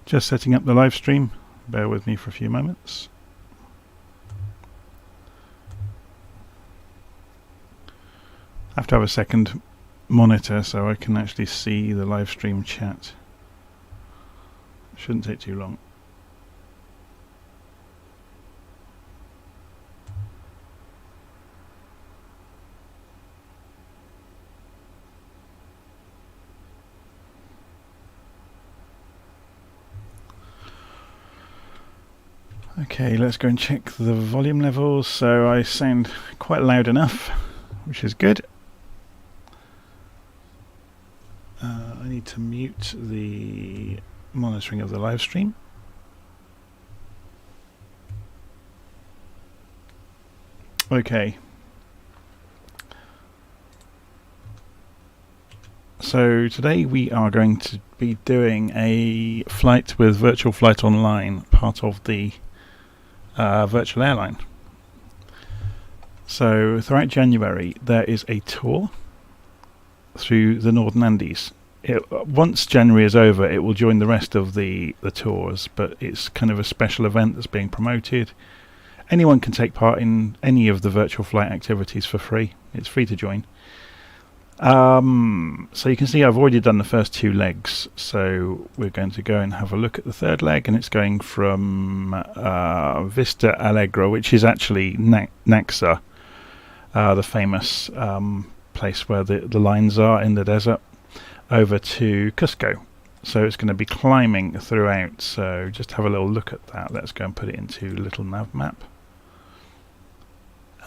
Just setting up the live stream. Bear with me for a few moments. I have to have a second monitor so I can actually see the live stream chat. Shouldn't take too long. Okay, let's go and check the volume levels. So I sound quite loud enough, which is good. I need to mute the monitoring of the live stream. Okay. So today we are going to be doing a flight with VirtualFlight.Online, part of the virtual airline. So throughout January there is a tour through the Northern Andes. Once January is over, it will join the rest of the tours, but it's kind of a special event that's being promoted. Anyone can take part in any of the virtual flight activities for free. It's free to join. So you can see I've already done the first two legs, so we're going to go and have a look at the third leg, and it's going from Vista Alegre, which is actually Nazca, the famous place where the lines are in the desert, over to Cusco. So it's going to be climbing throughout, so just have a little look at that. Let's go and put it into a little nav map,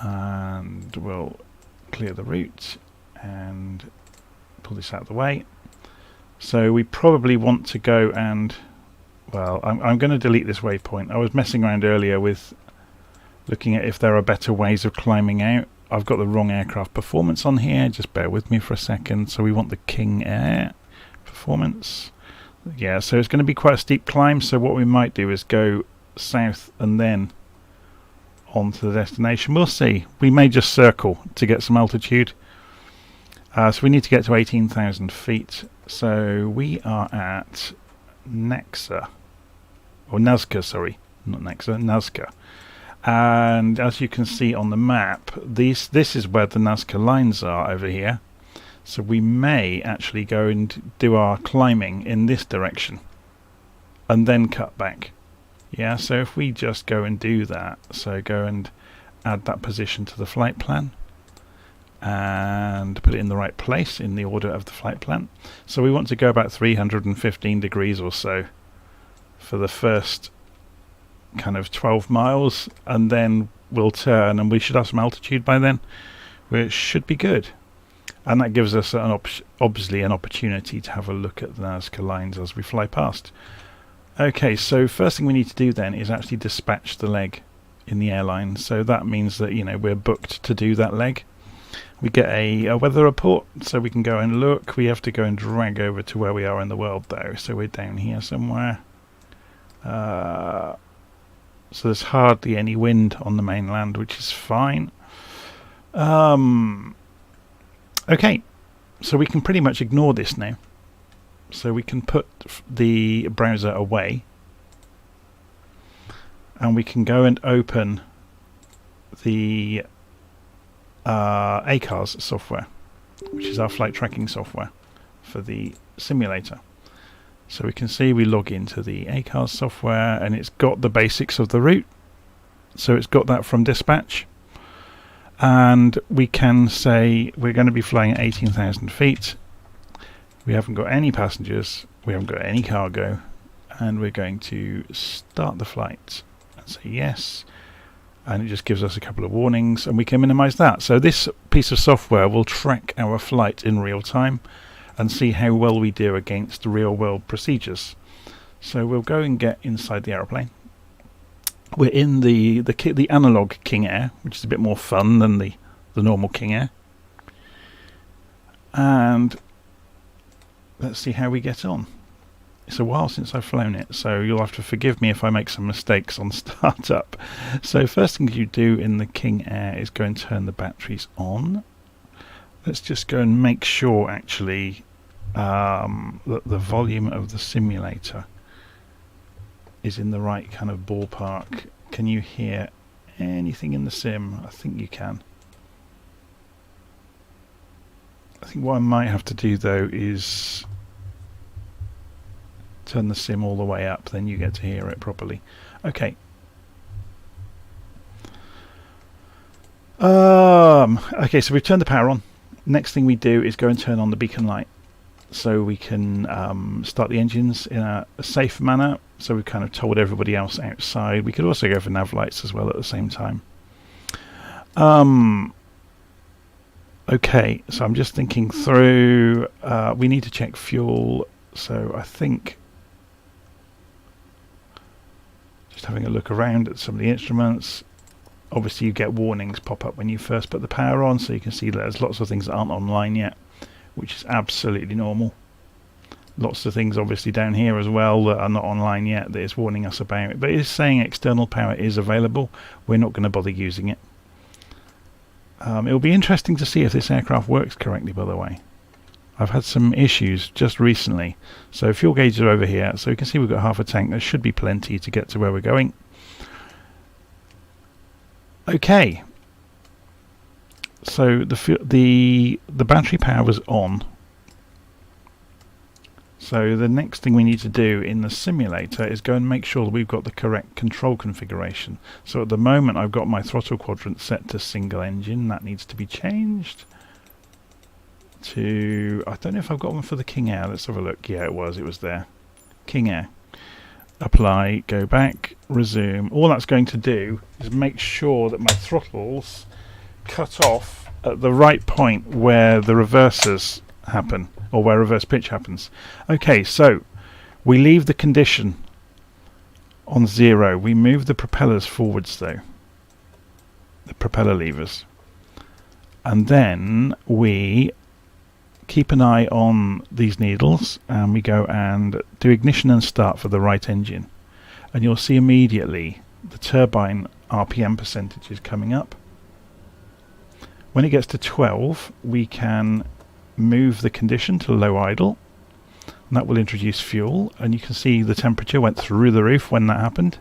and we'll clear the route and pull this out of the way. So we probably want to go and, well, I'm going to delete this waypoint. I was messing around earlier with looking at if there are better ways of climbing out. I've got the wrong aircraft performance on here, just bear with me for a second. So we want the King Air performance. Yeah, so it's going to be quite a steep climb, so what we might do is go south and then on to the destination. We'll see. We may just circle to get some altitude. So we need to get to 18,000 feet. So we are at Nazca, sorry, not Nazca, Nazca. And as you can see on the map, this is where the Nazca lines are over here. So we may actually go and do our climbing in this direction and then cut back. Yeah, so if we just go and do that, so go and add that position to the flight plan and put it in the right place in the order of the flight plan. So we want to go about 315 degrees or so for the first kind of 12 miles, and then we'll turn, and we should have some altitude by then, which should be good. And that gives us obviously an opportunity to have a look at the Nazca lines as we fly past. Okay, so first thing we need to do then is actually dispatch the leg in the airline. So that means that, you know, we're booked to do that leg. We get a weather report, so we can go and look. We have to go and drag over to where we are in the world though, so we're down here somewhere. So there's hardly any wind on the mainland, which is fine. Okay, so we can pretty much ignore this now. So we can put the browser away, and we can go and open the ACARS software, which is our flight tracking software for the simulator. So we can see we log into the ACARS software, and it's got the basics of the route. So it's got that from dispatch, and we can say we're going to be flying at 18,000 feet. We haven't got any passengers, we haven't got any cargo, and we're going to start the flight and say yes, and it just gives us a couple of warnings, and we can minimize that. So this piece of software will track our flight in real time and see how well we do against real world procedures. So we'll go and get inside the aeroplane. We're in the analog King Air, which is a bit more fun than the normal King Air. And let's see how we get on. It's a while since I've flown it, so you'll have to forgive me if I make some mistakes on startup. So first thing you do in the King Air is go and turn the batteries on. Let's just go and make sure actually that the volume of the simulator is in the right kind of ballpark. Can you hear anything in the sim? I think you can. I think what I might have to do though is turn the sim all the way up, then you get to hear it properly. Okay. Okay, so we've turned the power on. Next thing we do is go and turn on the beacon light, so we can start the engines in a safe manner. So we've kind of told everybody else outside. We could also go for nav lights as well at the same time. Okay, so I'm just thinking through. We need to check fuel, so I think just having a look around at some of the instruments. Obviously you get warnings pop up when you first put the power on, so you can see that there's lots of things that aren't online yet, which is absolutely normal. Lots of things obviously down here as well that are not online yet that it's warning us about, but it's saying external power is available. We're not going to bother using it. It'll be interesting to see if this aircraft works correctly, by the way. I've had some issues just recently. So fuel gauges are over here, so you can see we've got half a tank. There should be plenty to get to where we're going. Okay, so the battery power was on. So the next thing we need to do in the simulator is go and make sure that we've got the correct control configuration. So at the moment I've got my throttle quadrant set to single engine. That needs to be changed to, I don't know if I've got one for the King Air. Let's have a look. Yeah, it was there. King Air. Apply, go back, resume. All that's going to do is make sure that my throttles cut off at the right point where the reversers happen, or where reverse pitch happens. Okay, so we leave the condition on 0. We move the propellers forwards though, the propeller levers, and then we keep an eye on these needles, and we go and do ignition and start for the right engine, and you'll see immediately the turbine RPM percentage is coming up. When it gets to 12, we can move the condition to low idle, and that will introduce fuel, and you can see the temperature went through the roof when that happened,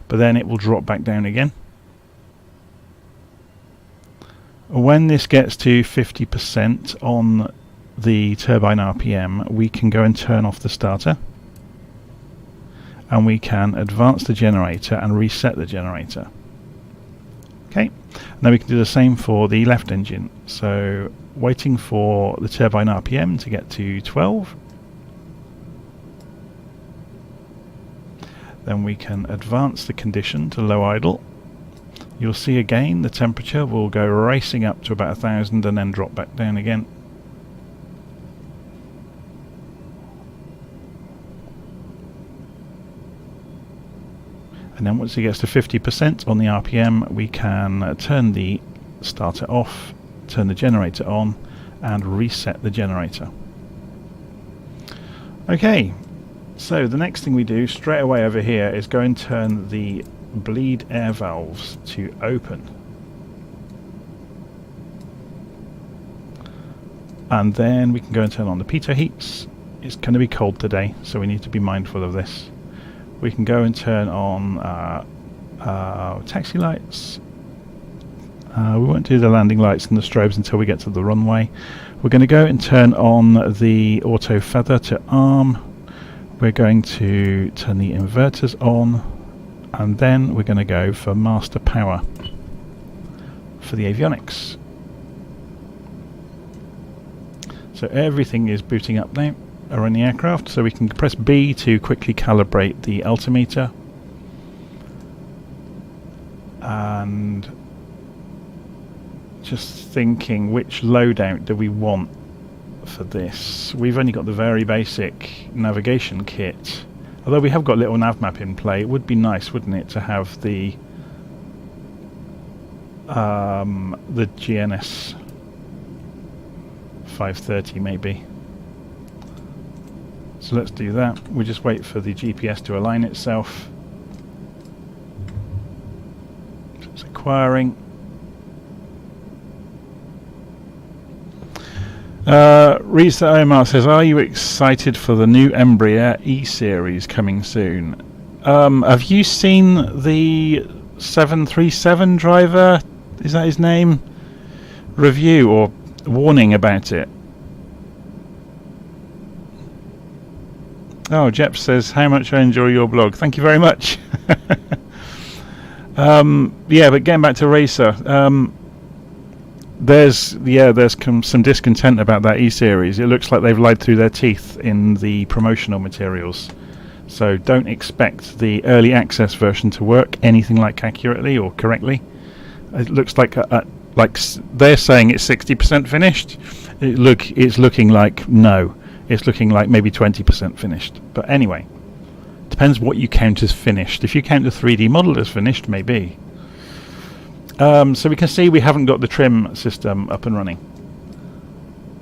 but then it will drop back down again. When this gets to 50% on the turbine RPM, we can go and turn off the starter, and we can advance the generator and reset the generator. Okay, now we can do the same for the left engine. So waiting for the turbine RPM to get to 12, then we can advance the condition to low idle. You'll see again the temperature will go racing up to about 1000 and then drop back down again. And then once it gets to 50% on the RPM, we can turn the starter off, turn the generator on, and reset the generator. Okay, so the next thing we do straight away over here is go and turn the bleed air valves to open. And then we can go and turn on the pitot heats. It's going to be cold today, so we need to be mindful of this. We can go and turn on taxi lights. We won't do the landing lights and the strobes until we get to the runway. We're going to go and turn on the auto feather to arm. We're going to turn the inverters on, and then we're going to go for master power for the avionics. So everything is booting up now around the aircraft, so we can press B to quickly calibrate the altimeter, and just thinking which loadout do we want for this. We've only got the very basic navigation kit, although we have got little nav map in play. It would be nice, wouldn't it, to have the GNS 530 maybe. So let's do that. We'll just wait for the GPS to align itself. So it's acquiring. Risa Omar says, are you excited for the new Embraer E-Series coming soon? Have you seen the 737 driver? Is that his name? Review or warning about it. Oh, Jep says, how much I enjoy your blog. Thank you very much. Yeah, but getting back to Racer, there's some discontent about that E-Series. It looks like they've lied through their teeth in the promotional materials. So don't expect the early access version to work anything like accurately or correctly. It looks like they're saying it's 60% finished. It's looking like no. It's looking like maybe 20% finished. But anyway, depends what you count as finished. If you count the 3D model as finished, maybe. So we can see we haven't got the trim system up and running.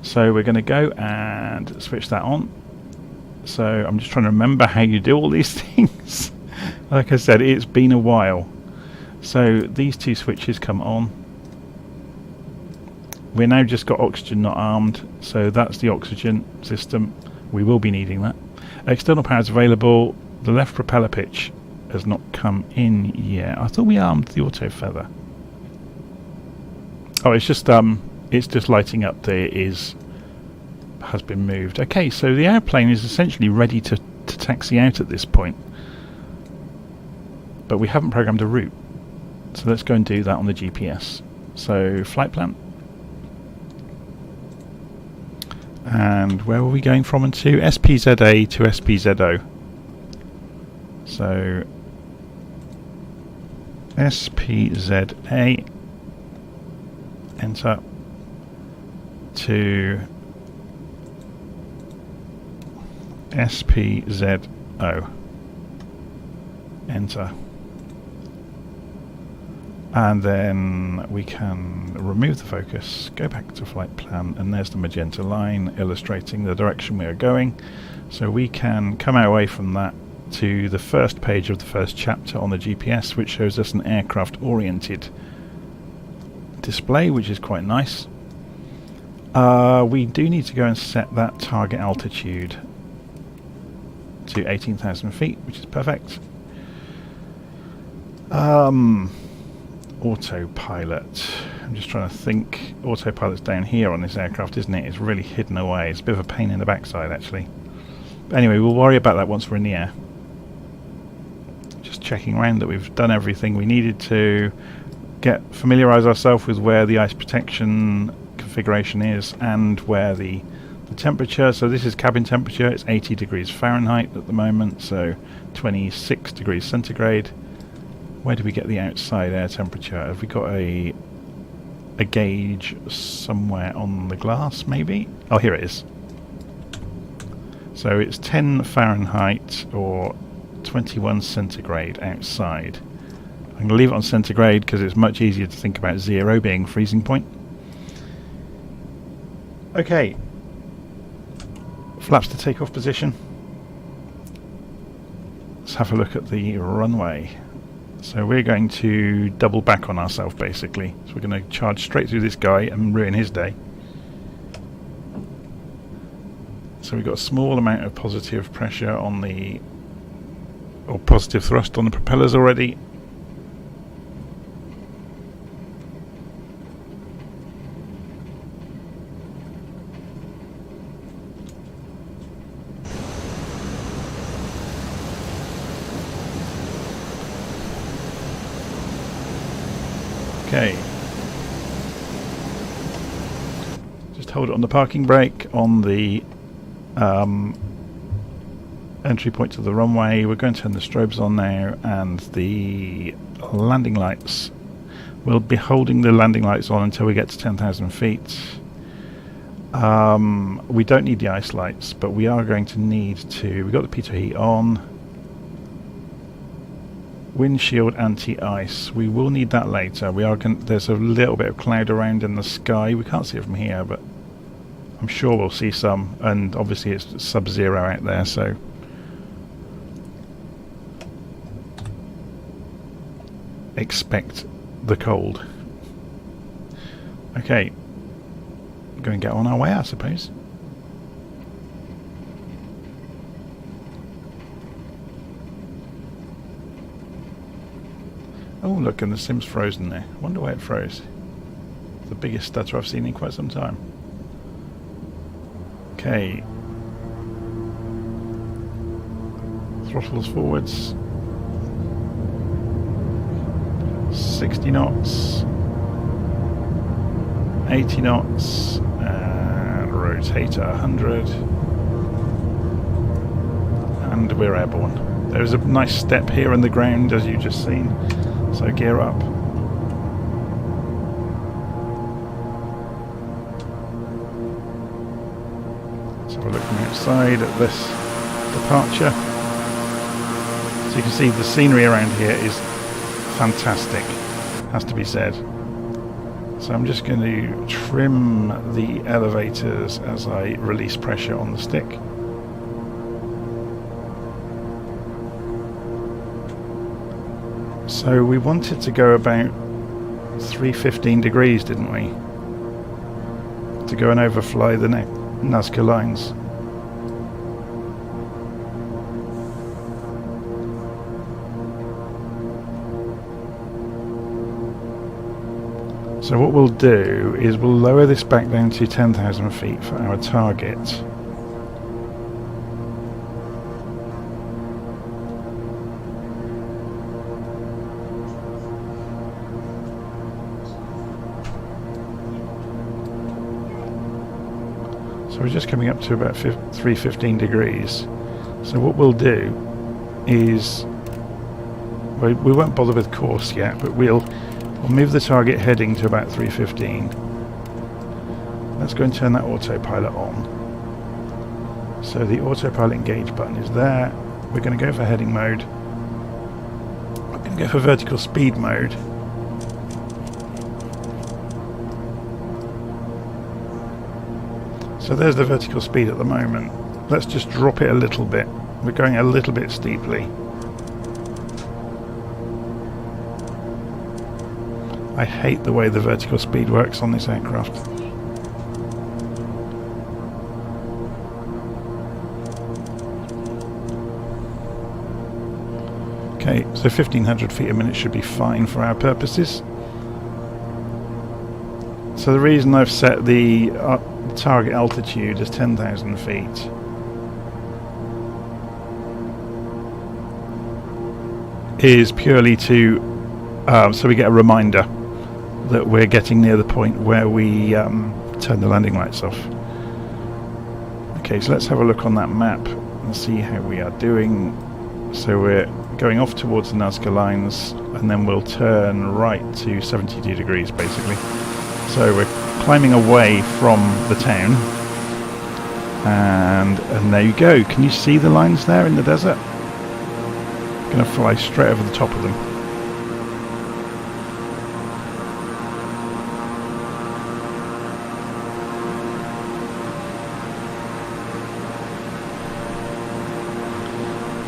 So we're going to go and switch that on. So I'm just trying to remember how you do all these things. Like I said, it's been a while. So these two switches come on. We're now just got oxygen not armed, so that's the oxygen system. We will be needing that. External power is available. The left propeller pitch has not come in yet. I thought we armed the auto feather. Oh, it's just lighting up there has been moved. Okay, so the airplane is essentially ready to taxi out at this point. But we haven't programmed a route. So let's go and do that on the GPS. So flight plan. And where were we going from and to? SPZA to SPZO. So SPZA, enter, to SPZO, enter. And then we can remove the focus, go back to flight plan, and there's the magenta line illustrating the direction we are going. So we can come away from that to the first page of the first chapter on the GPS, which shows us an aircraft oriented display, which is quite nice. We do need to go and set that target altitude to 18,000 feet, which is perfect. Autopilot. I'm just trying to think. Autopilot's down here on this aircraft, isn't it? It's really hidden away. It's a bit of a pain in the backside, actually. But anyway, we'll worry about that once we're in the air. Just checking around that we've done everything we needed to familiarise ourselves with where the ice protection configuration is and where the temperature. So this is cabin temperature. It's 80 degrees Fahrenheit at the moment, so 26 degrees centigrade. Where do we get the outside air temperature? Have we got a gauge somewhere on the glass, maybe? Oh, here it is. So it's 10 Fahrenheit or 21 centigrade outside. I'm going to leave it on centigrade because it's much easier to think about 0 being freezing point. Okay. Flaps to takeoff position. Let's have a look at the runway. So we're going to double back on ourselves, basically. So we're going to charge straight through this guy and ruin his day. So we've got a small amount of positive pressure on the, or positive thrust on the propellers already. Okay. Just hold it on the parking brake on the entry point to the runway. We're going to turn the strobes on now, and the landing lights. We'll be holding the landing lights on until we get to 10,000 feet. We don't need the ice lights, but we are going to need to. We've got the pitot heat on. Windshield anti-ice. We will need that later. There's a little bit of cloud around in the sky. We can't see it from here, but I'm sure we'll see some. And obviously it's sub-zero out there, so expect the cold. Okay, go and get on our way, I suppose. Oh look, and the sim's frozen there. I wonder why it froze. The biggest stutter I've seen in quite some time. Okay. Throttles forwards. 60 knots. 80 knots. And rotate at 100. And we're airborne. There's a nice step here in the ground, as you've just seen. So gear up. So we're looking outside at this departure. So you can see the scenery around here is fantastic, has to be said. So I'm just going to trim the elevators as I release pressure on the stick. So we wanted to go about 315 degrees, didn't we? To go and overfly the Nazca lines. So what we'll do is we'll lower this back down to 10,000 feet for our target. So we're just coming up to about 315 degrees. So what we'll do is, we won't bother with course yet, but we'll move the target heading to about 315. Let's go and turn that autopilot on. So the autopilot engage button is there. We're going to go for heading mode. We're going to go for vertical speed mode. So there's the vertical speed at the moment. Let's just drop it a little bit. We're going a little bit steeply. I hate the way the vertical speed works on this aircraft. Okay, so 1500 feet a minute should be fine for our purposes. So the reason I've set the target altitude as 10,000 feet is purely to so we get a reminder that we're getting near the point where we turn the landing lights off. Okay, so let's have a look on that map and see how we are doing. So we're going off towards the Nazca lines, and then we'll turn right to 72 degrees basically. So we're climbing away from the town, and there you go. Can you see the lines there in the desert? I'm going to fly straight over the top of them.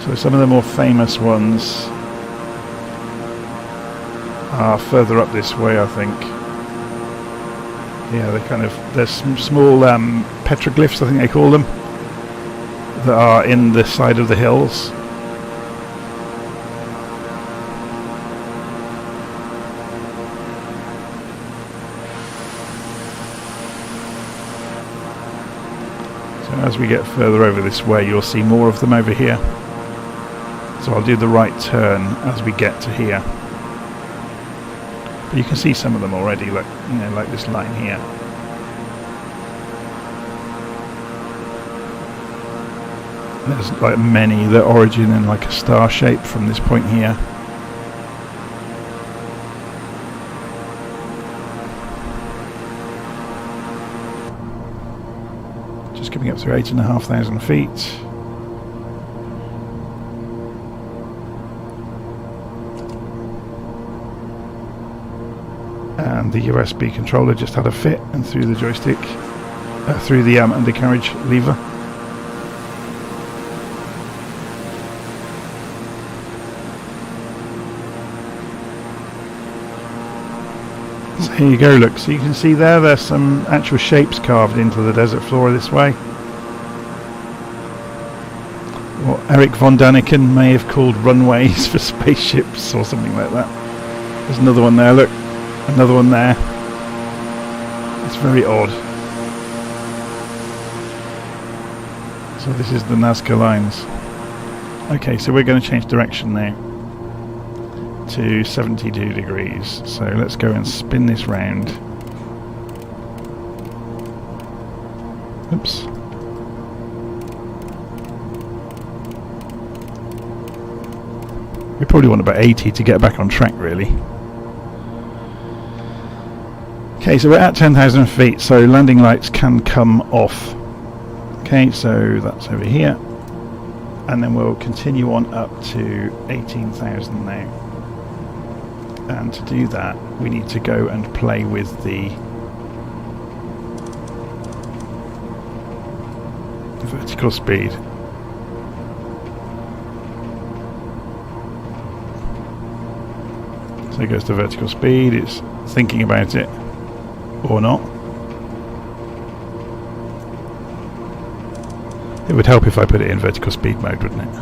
So some of the more famous ones are further up this way, I think. Yeah, there's some small petroglyphs, I think they call them, that are in the side of the hills. So as we get further over this way, you'll see more of them over here. So I'll do the right turn as we get to here. But you can see some of them already, like this line here. There's like many that origin in like a star shape from this point here. Just coming up through 8,500 feet. And the USB controller just had a fit and threw the joystick through the undercarriage lever. So here you go, look, so you can see there's some actual shapes carved into the desert floor this way. What Eric von Daniken may have called runways for spaceships or something like that. There's another one there, look. Another one there. It's very odd. So this is the Nazca lines. Okay, so we're going to change direction now to 72 degrees. So let's go and spin this round. Oops. We probably want about 80 to get back on track, really. Okay, so we're at 10,000 feet, so landing lights can come off. Okay, so that's over here. And then we'll continue on up to 18,000 now. And to do that, we need to go and play with the vertical speed. So there goes the vertical speed. It's thinking about it or not. It would help if I put it in vertical speed mode, wouldn't it?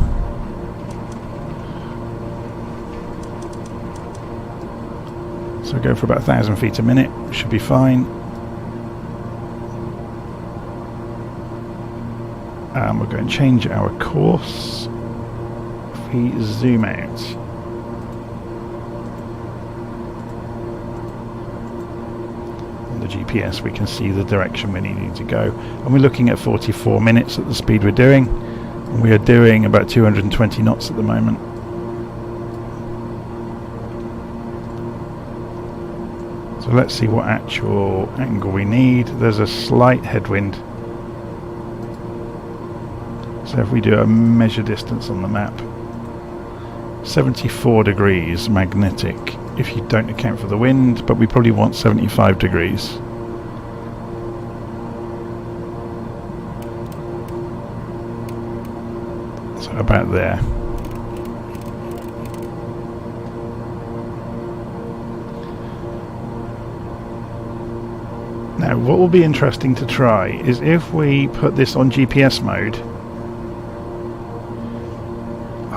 So go for about 1,000 feet a minute, should be fine. And we're going to change our course. If we zoom out, on the GPS we can see the direction we're needing to go. And we're looking at 44 minutes at the speed we're doing. And we are doing about 220 knots at the moment. So let's see what actual angle we need. There's a slight headwind. So if we do a measure distance on the map, 74 degrees magnetic if you don't account for the wind, but we probably want 75 degrees. So about there. Now what will be interesting to try is if we put this on GPS mode.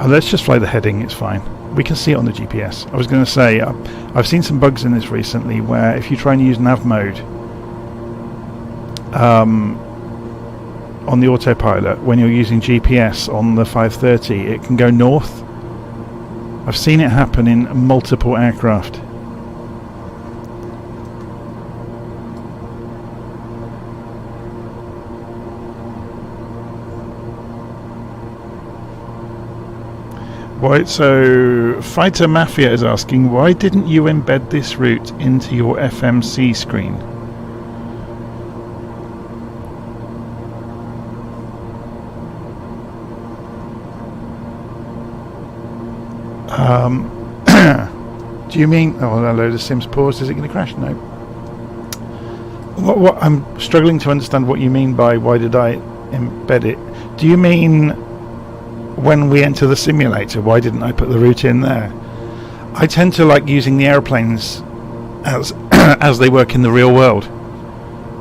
Let's just fly the heading, it's fine. We can see it on the GPS. I was going to say, I've seen some bugs in this recently where if you try and use nav mode on the autopilot, when you're using GPS on the 530, it can go north. I've seen it happen in multiple aircraft. Right, so Fighter Mafia is asking, why didn't you embed this route into your FMC screen? Do you mean... Oh, hello, the Sims paused. Is it going to crash? No. What I'm struggling to understand what you mean by why did I embed it. Do you mean... when we enter the simulator, why didn't I put the route in there? I tend to like using the airplanes as as they work in the real world.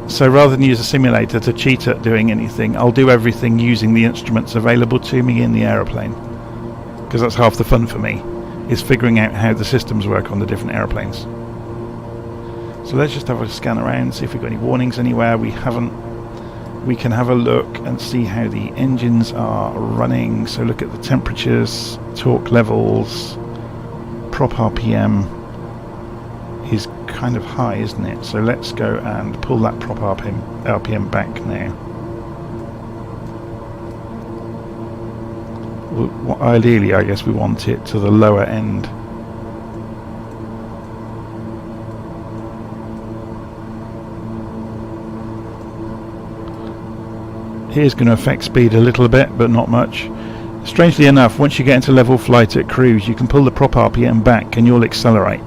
So rather than use a simulator to cheat at doing anything, I'll do everything using the instruments available to me in the aeroplane. Because that's half the fun for me, is figuring out how the systems work on the different airplanes. So let's just have a scan around, see if we've got any warnings anywhere. We haven't. We can have a look and see how the engines are running. So look at the temperatures, torque levels, prop RPM is kind of high, isn't it? So let's go and pull that prop RPM back now. Well, ideally, I guess we want it to the lower end. Here's going to affect speed a little bit, but not much. Strangely enough, once you get into level flight at cruise, you can pull the prop RPM back and you'll accelerate.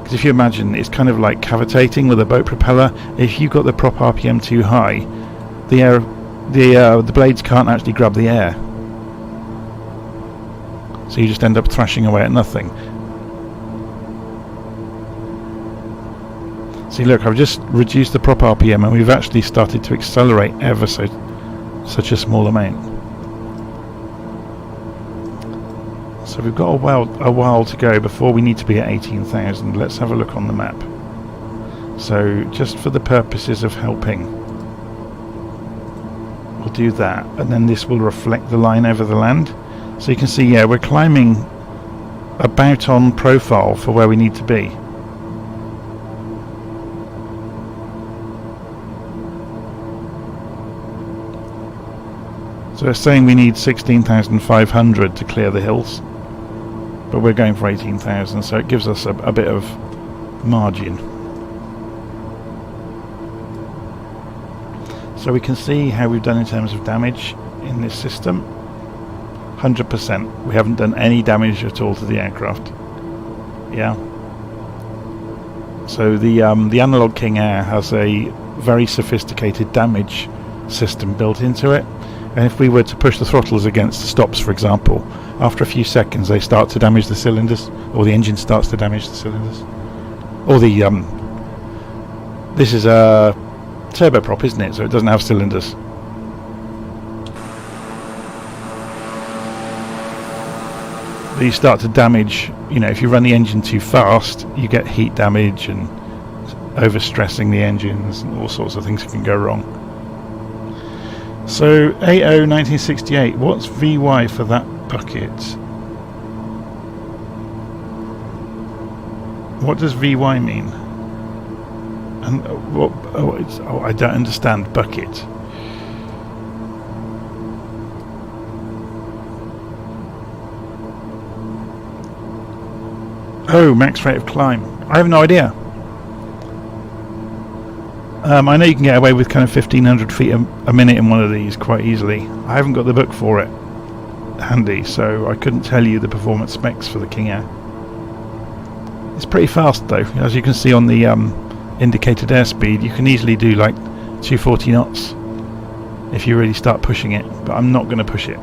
Because if you imagine, it's kind of like cavitating with a boat propeller. If you've got the prop RPM too high, the blades can't actually grab the air. So you just end up thrashing away at nothing. See, look, I've just reduced the prop RPM and we've actually started to accelerate ever such a small amount. So we've got a while to go before we need to be at 18,000. Let's have a look on the map. So just for the purposes of helping, we'll do that, and then this will reflect the line over the land. So you can see, yeah, we're climbing about on profile for where we need to be. So it's saying we need 16,500 to clear the hills, but we're going for 18,000, so it gives us a bit of margin. So we can see how we've done in terms of damage in this system. 100%. We haven't done any damage at all to the aircraft. Yeah. So the Analog King Air has a very sophisticated damage system built into it. And if we were to push the throttles against the stops, for example, after a few seconds they start to damage the cylinders, or the engine starts to damage the cylinders. Or the this is a turboprop, isn't it? So it doesn't have cylinders. These start to damage, you know, if you run the engine too fast, you get heat damage and overstressing the engines, and all sorts of things can go wrong. So AO 1968, what's VY for that bucket? What does VY mean? And what? Oh, I don't understand bucket. Oh, max rate of climb. I have no idea. I know you can get away with kind of 1,500 feet a minute in one of these quite easily. I haven't got the book for it handy, so I couldn't tell you the performance specs for the King Air. It's pretty fast though, as you can see on the indicated airspeed. You can easily do like 240 knots if you really start pushing it, but I'm not going to push it.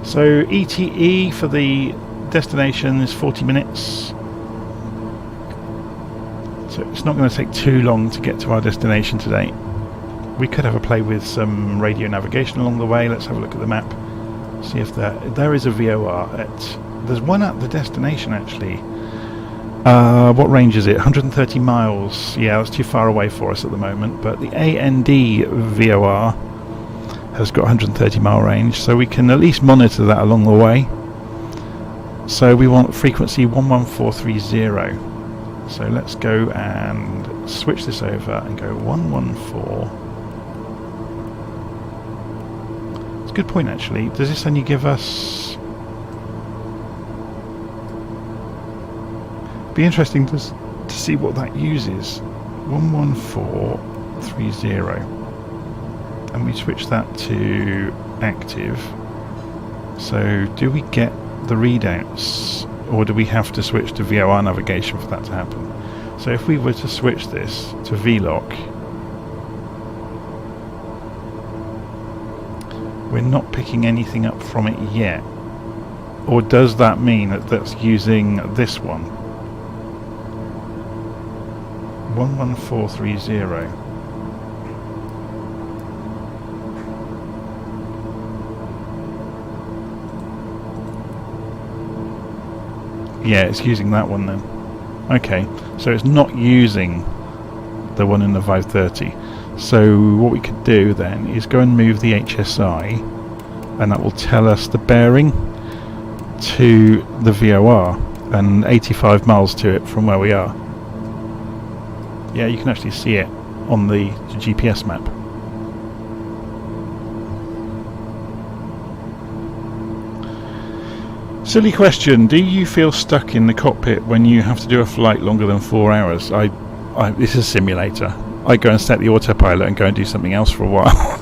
So ETE for the destination is 40 minutes. So it's not going to take too long to get to our destination today. We could have a play with some radio navigation along the way. Let's have a look at the map. See if there is a VOR at... There's one at the destination actually. What range is it? 130 miles. Yeah, that's too far away for us at the moment. But the AND VOR has got 130 mile range, so we can at least monitor that along the way. So we want frequency 11430. So let's go and switch this over and go 114. It's a good point actually. Does this only give us... Be interesting to see what that uses. 11430. And we switch that to active. So do we get the readouts, or do we have to switch to VOR navigation for that to happen? So if we were to switch this to VLOC, we're not picking anything up from it yet. Or does that mean that that's using this one? 11430. Yeah, it's using that one then. Okay, so it's not using the one in the 530. So what we could do then is go and move the HSI, and that will tell us the bearing to the VOR, and 85 miles to it from where we are. Yeah, you can actually see it on the GPS map. Silly question. Do you feel stuck in the cockpit when you have to do a flight longer than 4 hours? This is a simulator. I go and set the autopilot and go and do something else for a while.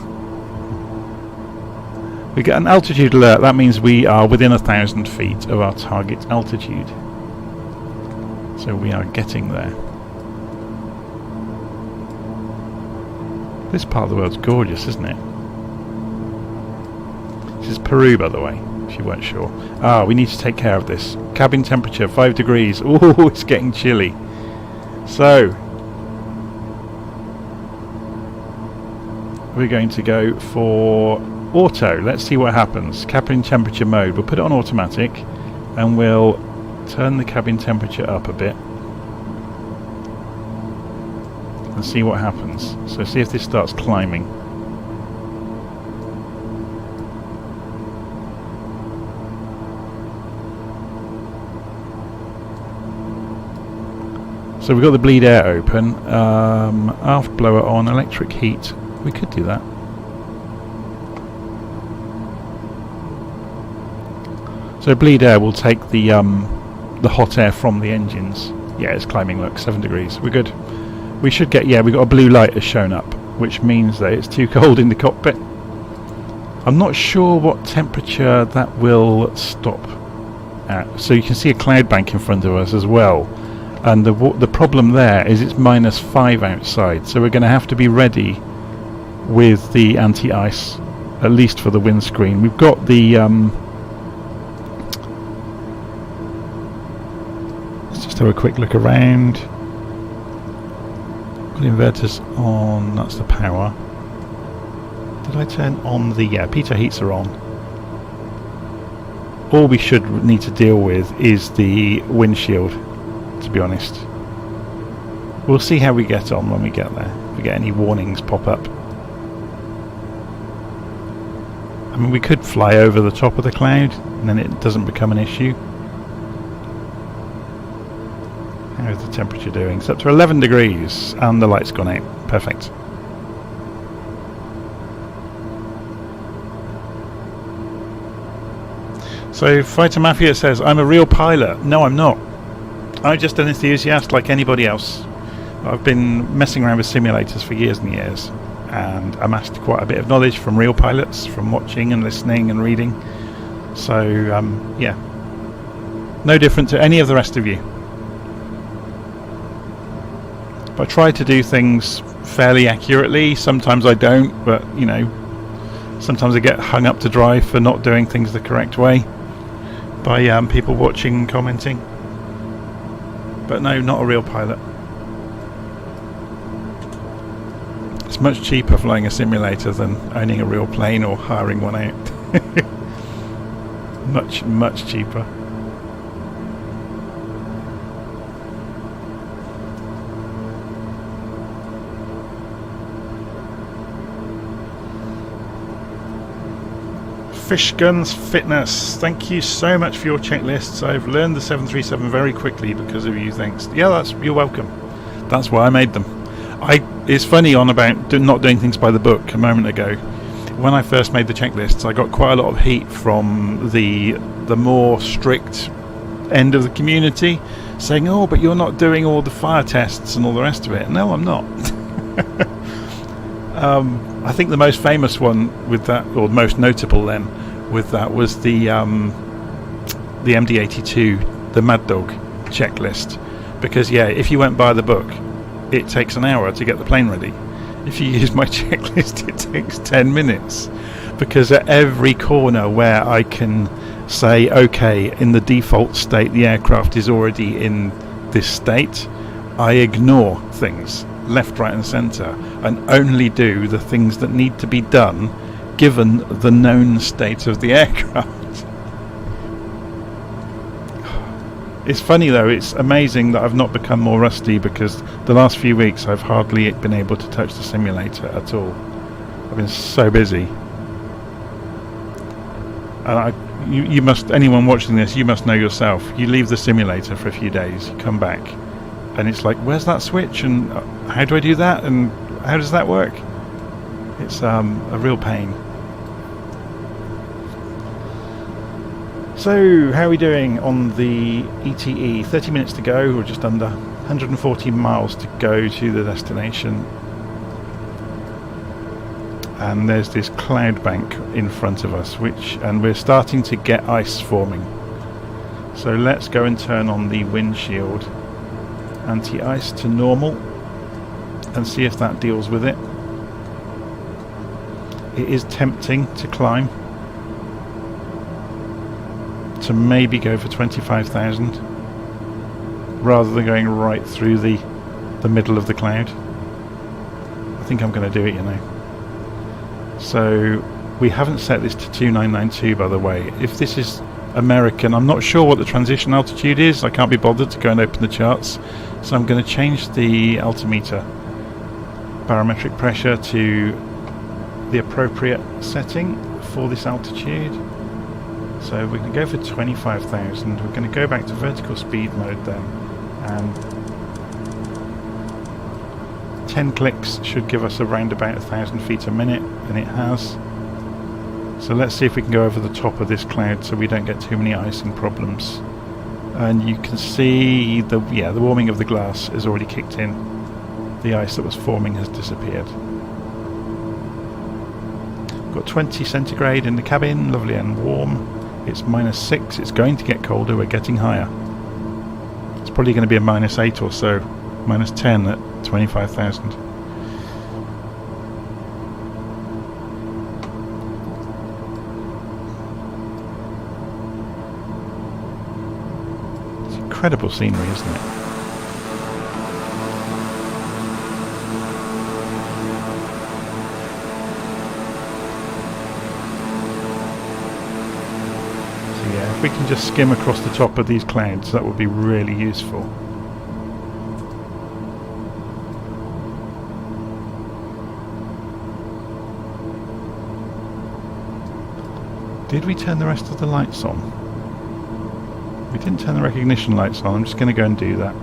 We get an altitude alert. That means we are within 1,000 feet of our target altitude. So we are getting there. This part of the world's gorgeous, isn't it? This is Peru, by the way, if you weren't sure. We need to take care of this. Cabin temperature 5 degrees. Oh, it's getting chilly. So we're going to go for auto. Let's see what happens. Cabin temperature mode. We'll put it on automatic and we'll turn the cabin temperature up a bit and see what happens. So see if this starts climbing. So we've got the bleed air open, aft blower on, electric heat. We could do that. So bleed air will take the hot air from the engines. Yeah, it's climbing, look, 7 degrees. We're good. We should get, yeah, we've got a blue light has shown up, which means that it's too cold in the cockpit. I'm not sure what temperature that will stop at. So you can see a cloud bank in front of us as well. And the problem there is it's -5 outside, so we're going to have to be ready with the anti-ice, at least for the windscreen. We've got the let's just have a quick look around. Got inverters on, that's the power. Did I turn on the, yeah, pitot heats are on. All we should need to deal with is the windshield, to be honest. We'll see how we get on when we get there, if we get any warnings pop up. I mean, we could fly over the top of the cloud and then it doesn't become an issue. How's the temperature doing? It's up to 11 degrees and the light's gone out. Perfect. So Fighter Mafia says, I'm a real pilot. No, I'm not. I'm just an enthusiast like anybody else. I've been messing around with simulators for years and years, and amassed quite a bit of knowledge from real pilots, from watching and listening and reading. So yeah, no different to any of the rest of you. But I try to do things fairly accurately. Sometimes I don't, but you know, sometimes I get hung up to dry for not doing things the correct way by people watching and commenting. But no, not a real pilot. It's much cheaper flying a simulator than owning a real plane or hiring one out. much cheaper. Fish Guns Fitness, thank you so much for your checklists. I've learned the 737 very quickly because of you, thanks. Yeah, you're welcome. That's why I made them. It's funny on about not doing things by the book a moment ago. When I first made the checklists, I got quite a lot of heat from the more strict end of the community, saying, oh, but you're not doing all the fire tests and all the rest of it. No, I'm not. I think the most famous one with that, or most notable then, with that was the MD-82, the Mad Dog checklist. Because yeah, if you went by the book, it takes an hour to get the plane ready. If you use my checklist, it takes 10 minutes. Because at every corner where I can say, okay, in the default state, the aircraft is already in this state, I ignore things left, right and centre and only do the things that need to be done given the known state of the aircraft. It's funny though, it's amazing that I've not become more rusty, because the last few weeks I've hardly been able to touch the simulator at all. I've been so busy. And you must, anyone watching this, you must know yourself, you leave the simulator for a few days, you come back and it's like, where's that switch and how do I do that and how does that work? It's a real pain. So how are we doing on the ETE? 30 minutes to go, or just under. 140 miles to go to the destination. And there's this cloud bank in front of us, and we're starting to get ice forming. So let's go and turn on the windshield anti-ice to normal and see if that deals with it. It is tempting to climb, to maybe go for 25,000 rather than going right through the middle of the cloud. I think I'm going to do it, you know. So We haven't set this to 2992, by the way. If this is American, I'm not sure what the transition altitude is. I can't be bothered to go and open the charts, so I'm going to change the altimeter barometric pressure to the appropriate setting for this altitude. So we can go for 25,000. We're going to go back to vertical speed mode then, and 10 clicks should give us around about 1,000 feet a minute, and it has. So let's see if we can go over the top of this cloud so we don't get too many icing problems. And you can see the warming of the glass has already kicked in. The ice that was forming has disappeared. Got 20 centigrade in the cabin, lovely and warm. It's -6, it's going to get colder, we're getting higher. It's probably going to be a -8 or so, -10 at 25,000. Incredible scenery, isn't it? So yeah, if we can just skim across the top of these clouds, that would be really useful. Did we turn the rest of the lights on? We didn't turn the recognition lights on. I'm just going to go and do that.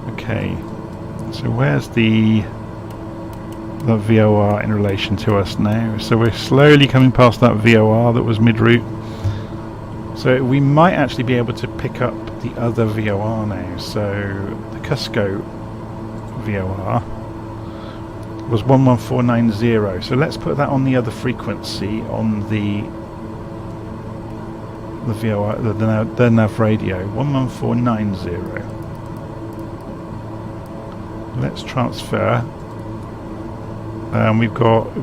Okay, so where's the VOR in relation to us now? So we're slowly coming past that VOR that was mid-route. So we might actually be able to pick up the other VOR now. So the Cusco VOR was 11490. So let's put that on the other frequency on the VOR, the nav radio, 11490. Let's transfer.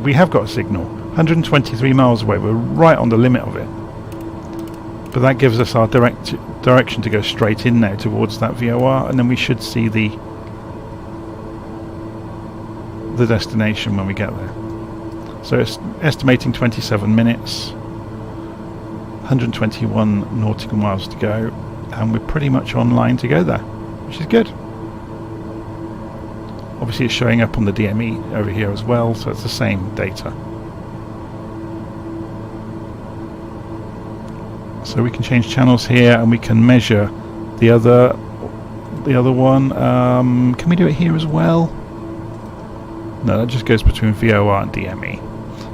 We have got a signal. 123 miles away. We're right on the limit of it. But that gives us our direction to go straight in now towards that VOR, and then we should see the destination when we get there. So it's estimating 27 minutes, 121 nautical miles to go, and we're pretty much online to go there, which is good. Obviously it's showing up on the DME over here as well, so it's the same data. So we can change channels here, and we can measure the other one. Can we do it here as well? No, that just goes between VOR and DME.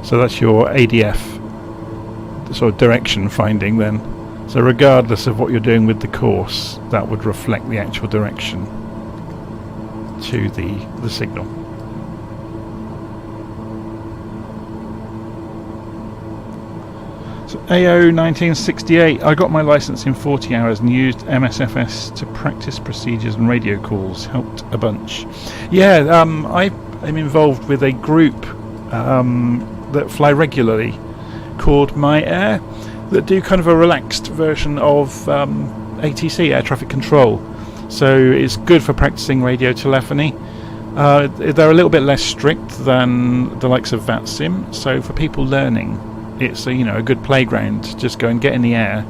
So that's your ADF sort of direction finding then. So regardless of what you're doing with the course, that would reflect the actual direction to the signal. So AO 1968, I got my license in 40 hours and used MSFS to practice procedures and radio calls. Helped a bunch. Yeah, I am involved with a group that fly regularly called My Air, that do kind of a relaxed version of ATC, air traffic control. So it's good for practicing radio telephony. They're a little bit less strict than the likes of VATSIM, so for people learning, it's a good playground to just go and get in the air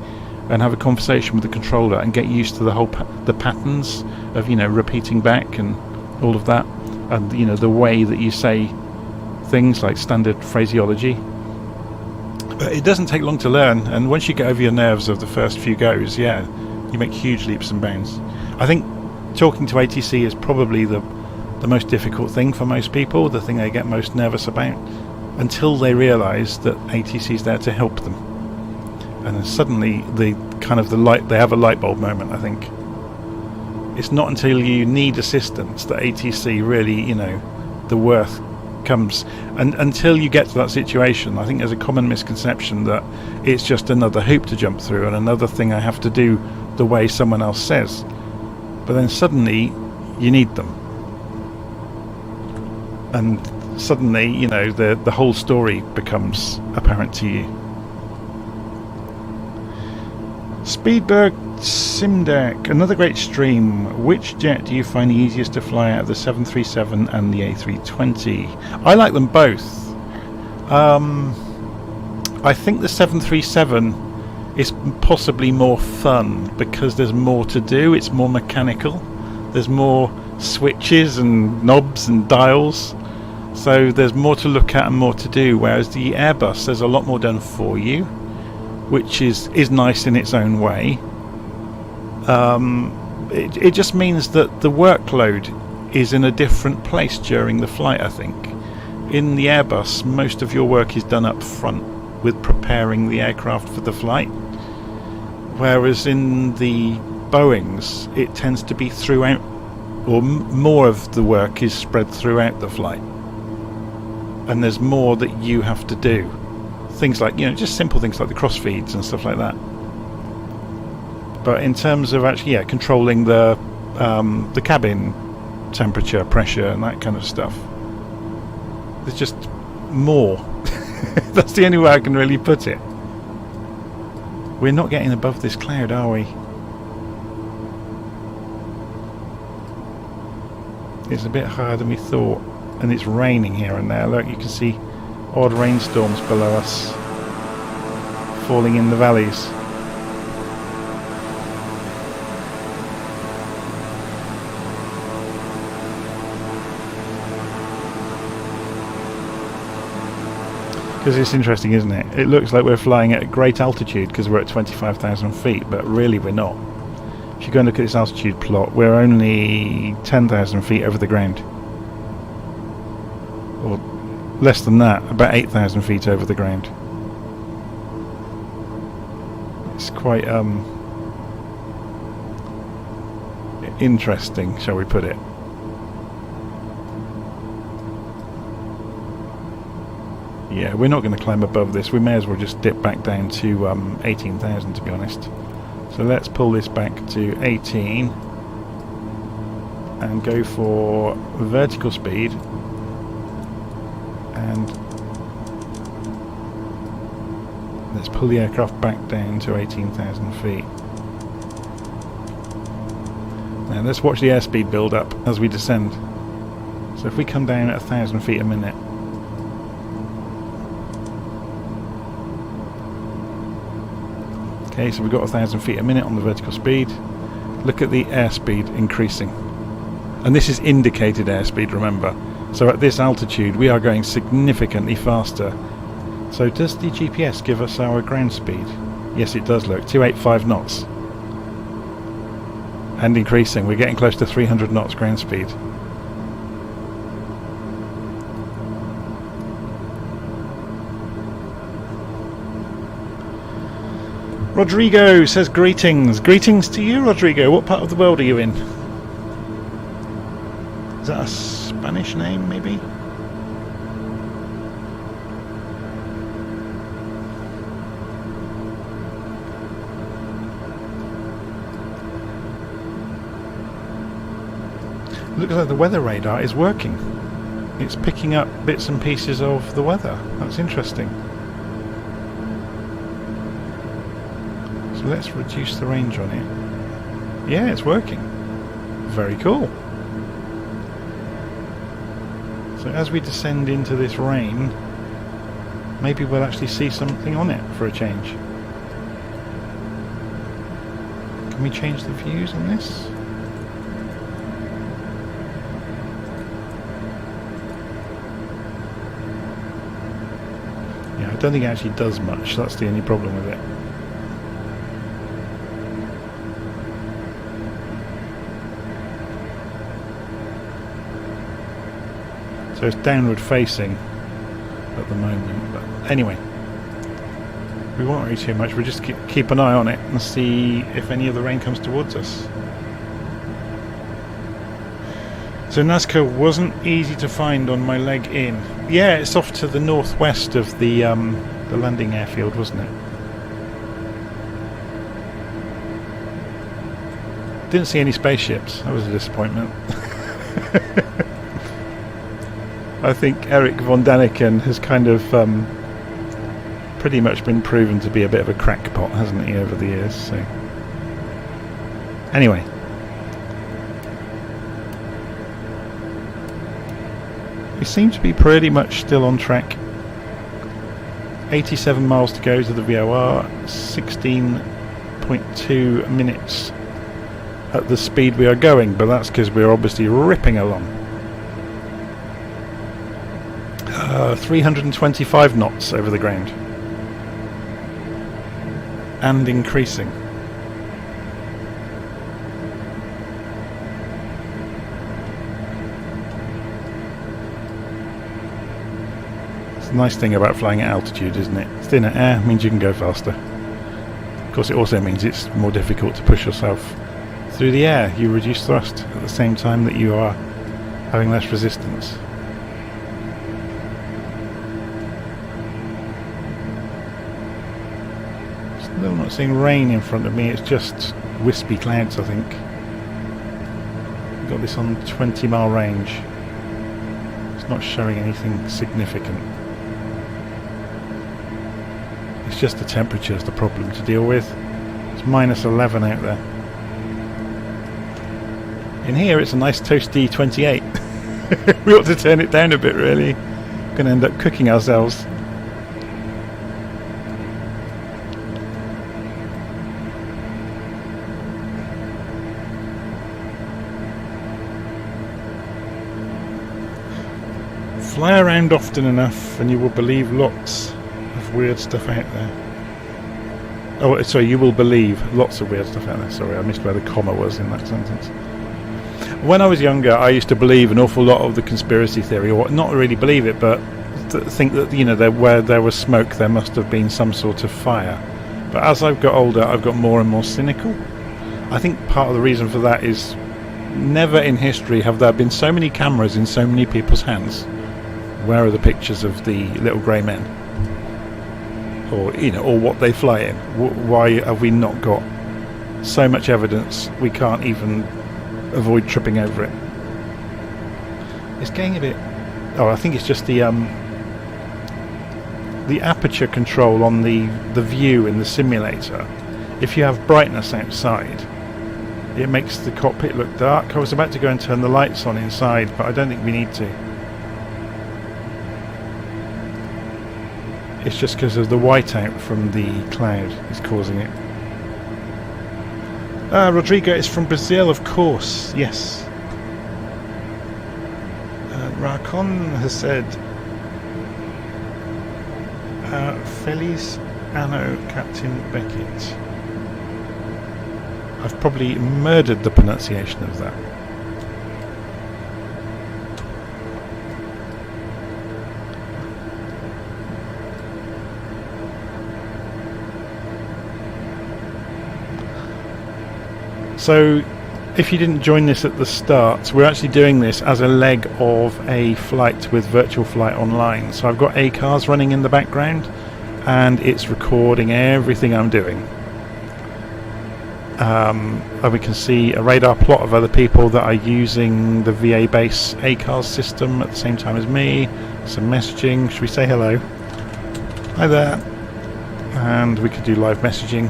and have a conversation with the controller and get used to the whole the patterns of repeating back and all of that, and the way that you say things like standard phraseology. But it doesn't take long to learn, and once you get over your nerves of the first few goes, you make huge leaps and bounds. I think talking to ATC is probably the most difficult thing for most people, the thing they get most nervous about, until they realise that ATC is there to help them. And then suddenly they have a light bulb moment, I think. It's not until you need assistance that ATC really, the worth comes. And until you get to that situation, I think there's a common misconception that it's just another hoop to jump through and another thing I have to do the way someone else says. But then suddenly you need them, and suddenly the whole story becomes apparent to you. Speedberg Simdek, another great stream. Which jet do you find the easiest to fly out of the 737 and the A320? I like them both. I think the 737 is possibly more fun because there's more to do. It's more mechanical. There's more switches and knobs and dials. So there's more to look at and more to do. Whereas the Airbus, there's a lot more done for you, which is nice in its own way. It just means that the workload is in a different place during the flight, I think. In the Airbus, most of your work is done up front with preparing the aircraft for the flight, whereas in the Boeings it tends to be throughout, or more of the work is spread throughout the flight, and there's more that you have to do. Things like, just simple things like the cross feeds and stuff like that. But in terms of actually, controlling the cabin temperature, pressure, and that kind of stuff, there's just more. That's the only way I can really put it. We're not getting above this cloud, are we? It's a bit higher than we thought, and it's raining here and there. Look, you can see odd rainstorms below us falling in the valleys. Because it's interesting, isn't it? It looks like we're flying at a great altitude because we're at 25,000 feet, but really we're not. If you go and look at this altitude plot, we're only 10,000 feet over the ground. Or less than that, about 8,000 feet over the ground. It's quite interesting, shall we put it. Yeah, we're not going to climb above this. We may as well just dip back down to 18,000, to be honest. So let's pull this back to 18 and go for vertical speed, and let's pull the aircraft back down to 18,000 feet. Now let's watch the airspeed build up as we descend. So if we come down at 1,000 feet a minute, okay, so we've got 1,000 feet a minute on the vertical speed. Look at the airspeed increasing. And this is indicated airspeed, remember. So at this altitude we are going significantly faster. So does the GPS give us our ground speed? Yes, it does, look. 285 knots. And increasing. We're getting close to 300 knots ground speed. Rodrigo says greetings. Greetings to you, Rodrigo. What part of the world are you in? Is that a Spanish name, maybe? Looks like the weather radar is working. It's picking up bits and pieces of the weather. That's interesting. Let's reduce the range on it. Yeah, it's working. Very cool. So as we descend into this rain, maybe we'll actually see something on it for a change. Can we change the views on this? Yeah, I don't think it actually does much. That's the only problem with it. So it's downward facing at the moment, but anyway, we won't worry too much. We'll just keep an eye on it and see if any of the rain comes towards us. So Nazca wasn't easy to find on my leg in. Yeah, it's off to the northwest of the landing airfield, wasn't it? Didn't see any spaceships. That was a disappointment. I think Eric von Daniken has kind of pretty much been proven to be a bit of a crackpot, hasn't he, over the years? So anyway, we seem to be pretty much still on track. 87 miles to go to the VOR, 16.2 minutes at the speed we are going, but that's because we're obviously ripping along. 325 knots over the ground and increasing. It's the nice thing about flying at altitude, isn't it? Thinner air means you can go faster. Of course, it also means it's more difficult to push yourself through the air. You reduce thrust at the same time that you are having less resistance. Still not seeing rain in front of me, it's just wispy clouds, I think. We've got this on 20-mile range. It's not showing anything significant. It's just the temperature's the problem to deal with. It's minus 11 out there. In here it's a nice toasty 28. We ought to turn it down a bit, really. Going to end up cooking ourselves. Fly around often enough and you will believe lots of weird stuff out there. Oh, sorry, you will believe lots of weird stuff out there. Sorry, I missed where the comma was in that sentence. When I was younger, I used to believe an awful lot of the conspiracy theory, or not really believe it, but think that, you know, where there was smoke, there must have been some sort of fire. But as I've got older, I've got more and more cynical. I think part of the reason for that is never in history have there been so many cameras in so many people's hands. Where are the pictures of the little grey men? Or, you know, or what they fly in? Why have we not got so much evidence we can't even avoid tripping over it? It's getting a bit... Oh, I think it's just the aperture control on the view in the simulator. If you have brightness outside, it makes the cockpit look dark. I was about to go and turn the lights on inside, but I don't think we need to. It's just because of the whiteout from the cloud is causing it. Rodrigo is from Brazil, of course. Yes. Racon has said, Feliz Anno, Captain Beckett. I've probably murdered the pronunciation of that. So, if you didn't join this at the start, we're actually doing this as a leg of a flight with VirtualFlight.Online. So I've got ACARS running in the background, and it's recording everything I'm doing. And we can see a radar plot of other people that are using the VA base ACARS system at the same time as me. Some messaging. Should we say hello? Hi there. And we could do live messaging.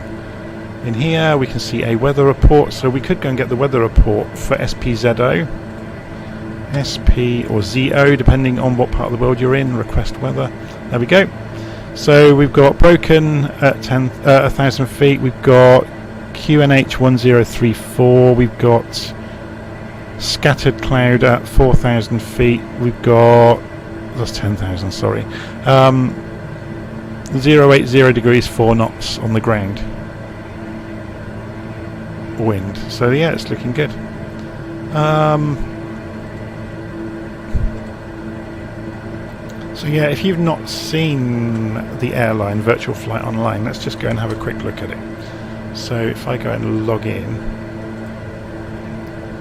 In here we can see a weather report, so we could go and get the weather report for SPZO, SP or ZO, depending on what part of the world you're in. Request weather. There we go. So we've got broken at 1,000 feet. We've got QNH 1034. We've got scattered cloud at 4,000 feet. We've got, that's 10,000. Sorry. 080 degrees 4 knots on the ground. Wind. So yeah, it's looking good. So yeah, if you've not seen the airline VirtualFlight.Online, let's just go and have a quick look at it. So if I go and log in,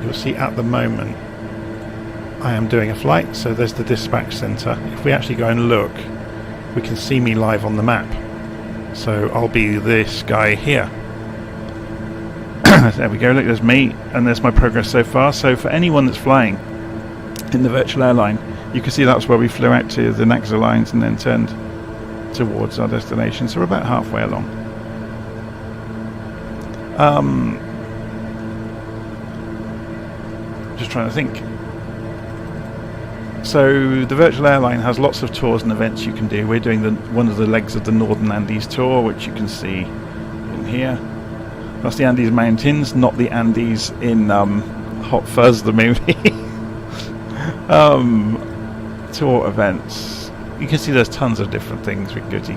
you'll see at the moment I am doing a flight. So there's the dispatch center. If we actually go and look, we can see me live on the map. So I'll be this guy here. There we go, look, there's me, and there's my progress so far. So for anyone that's flying in the virtual airline, you can see that's where we flew out to the Nazca lines and then turned towards our destination, so we're about halfway along. Just trying to think. So the virtual airline has lots of tours and events you can do. We're doing one of the legs of the Northern Andes tour, which you can see in here. That's the Andes Mountains, not the Andes in Hot Fuzz, the movie. Tour events. You can see there's tons of different things we can go to.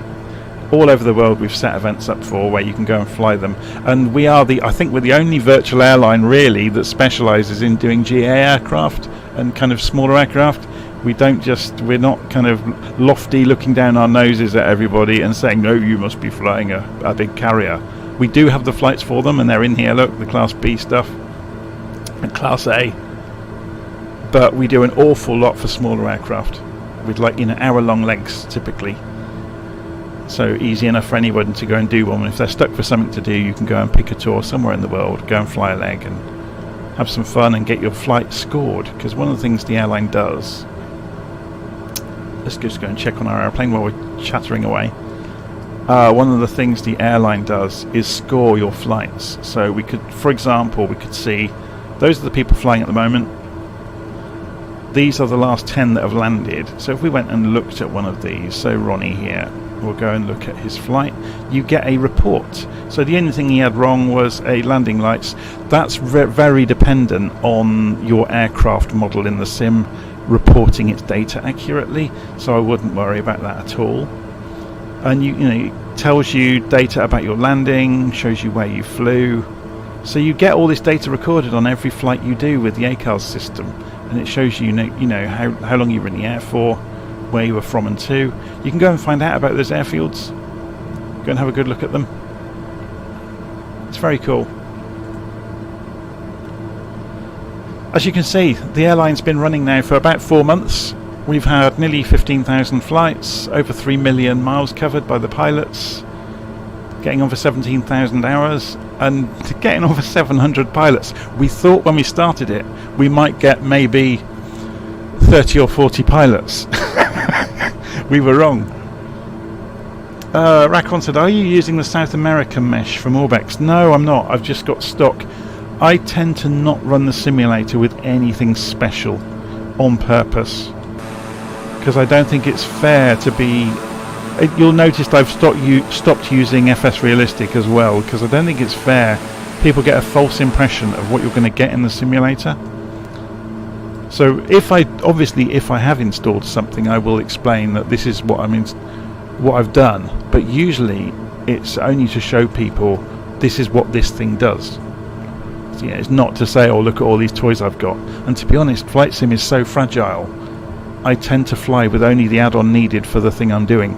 All over the world we've set events up for where you can go and fly them. And we are I think we're the only virtual airline really that specialises in doing GA aircraft and kind of smaller aircraft. We're not kind of lofty looking down our noses at everybody and saying, no, you must be flying a big carrier. We do have the flights for them, and they're in here, look, the Class B stuff and Class A. But we do an awful lot for smaller aircraft with hour-long legs typically. So easy enough for anyone to go and do one. And if they're stuck for something to do, you can go and pick a tour somewhere in the world, go and fly a leg and have some fun and get your flight scored. Because one of the things the airline does, let's just go and check on our airplane while we're chattering away. One of the things the airline does is score your flights. So we could, for example, see those are the people flying at the moment. These are the last 10 that have landed. So if we went and looked at one of these, so Ronnie here, we'll go and look at his flight, you get a report. So the only thing he had wrong was a landing lights. That's very dependent on your aircraft model in the sim reporting its data accurately, so I wouldn't worry about that at all. And it tells you data about your landing, shows you where you flew, so you get all this data recorded on every flight you do with the ACARS system, and it shows you how long you were in the air for, where you were from and to. You can go and find out about those airfields, go and have a good look at them. It's very cool. As you can see, the airline's been running now for about 4 months. We've had nearly 15,000 flights, over 3 million miles covered by the pilots, getting over 17,000 hours, and getting over 700 pilots. We thought when we started it we might get maybe 30 or 40 pilots. We were wrong. Rakon said, are you using the South American mesh from Orbex? No, I'm not. I've just got stock. I tend to not run the simulator with anything special on purpose, because I don't think it's fair to be... You'll notice I've stopped using FS Realistic as well, because I don't think it's fair. People get a false impression of what you're going to get in the simulator. So if I have installed something, I will explain that this is what I've done. But usually it's only to show people this is what this thing does. So, yeah, it's not to say, oh, look at all these toys I've got. And to be honest, Flight Sim is so fragile. I tend to fly with only the add-on needed for the thing I'm doing.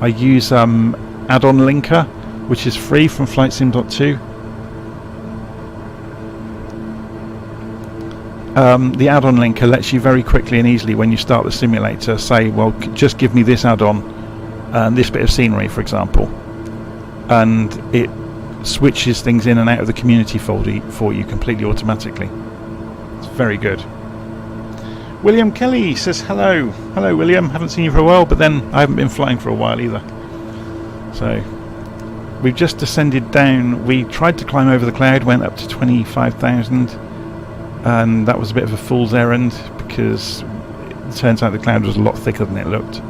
I use add-on linker, which is free from FlightSim.2. The add-on linker lets you very quickly and easily, when you start the simulator, say, well, just give me this add-on and this bit of scenery, for example, and it switches things in and out of the community folder for you completely automatically. It's very good. William Kelly says hello. Hello, William. Haven't seen you for a while, but then I haven't been flying for a while either. So we've just descended down. We tried to climb over the cloud, went up to 25,000, and that was a bit of a fool's errand because it turns out the cloud was a lot thicker than it looked.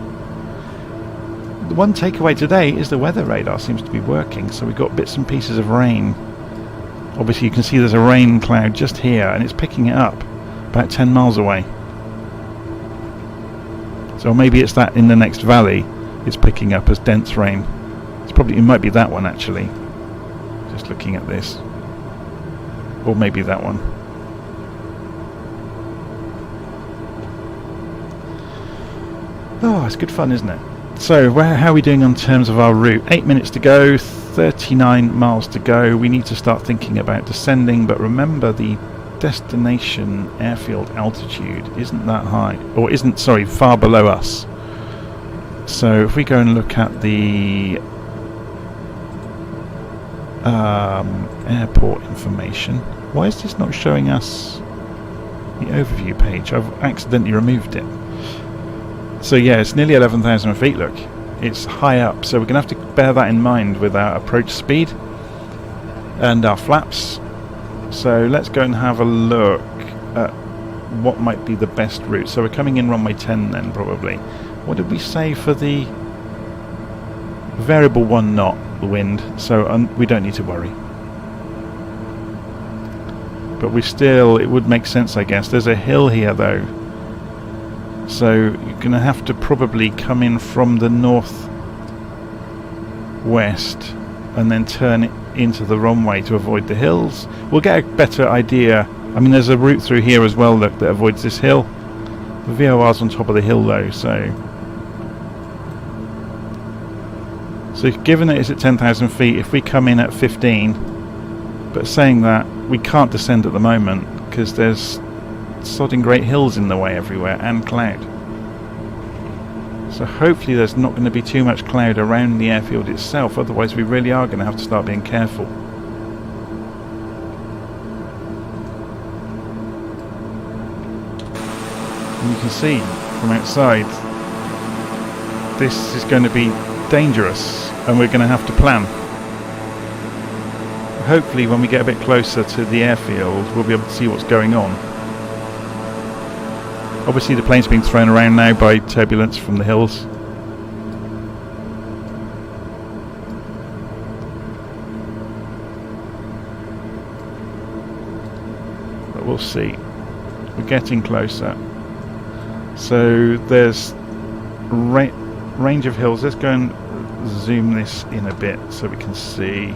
The one takeaway today is the weather radar seems to be working, so we've got bits and pieces of rain. Obviously you can see there's a rain cloud just here, and it's picking it up about 10 miles away. So maybe it's that in the next valley it's picking up as dense rain. It might be that one actually, just looking at this, or maybe that one. Oh, it's good fun, isn't it? So how are we doing in terms of our route? 8 minutes to go, 39 miles to go. We need to start thinking about descending, but remember the destination airfield altitude isn't that high, or far below us. So if we go and look at the airport information, why is this not showing us the overview page? I've accidentally removed it. So yeah, it's nearly 11,000 feet, look, It's high up, so we're going to have to bear that in mind with our approach speed and our flaps. So let's go and have a look at what might be the best route. So we're coming in runway 10 then, probably. What did we say for the variable 1 knot, the wind? So we don't need to worry. But it would make sense, I guess. There's a hill here though, so you're going to have to probably come in from the northwest and then turn it into the runway to avoid the hills. We'll get a better idea. I mean, there's a route through here as well that avoids this hill. The VOR's on top of the hill though, so given that it's at 10,000 feet, if we come in at 15, but saying that, we can't descend at the moment because there's sodding great hills in the way everywhere and cloud. So hopefully there's not going to be too much cloud around the airfield itself, otherwise we really are going to have to start being careful. And you can see from outside this is going to be dangerous and we're going to have to plan. Hopefully when we get a bit closer to the airfield we'll be able to see what's going on. Obviously the plane's being thrown around now by turbulence from the hills. But we'll see. We're getting closer. So there's range of hills. Let's go and zoom this in a bit so we can see.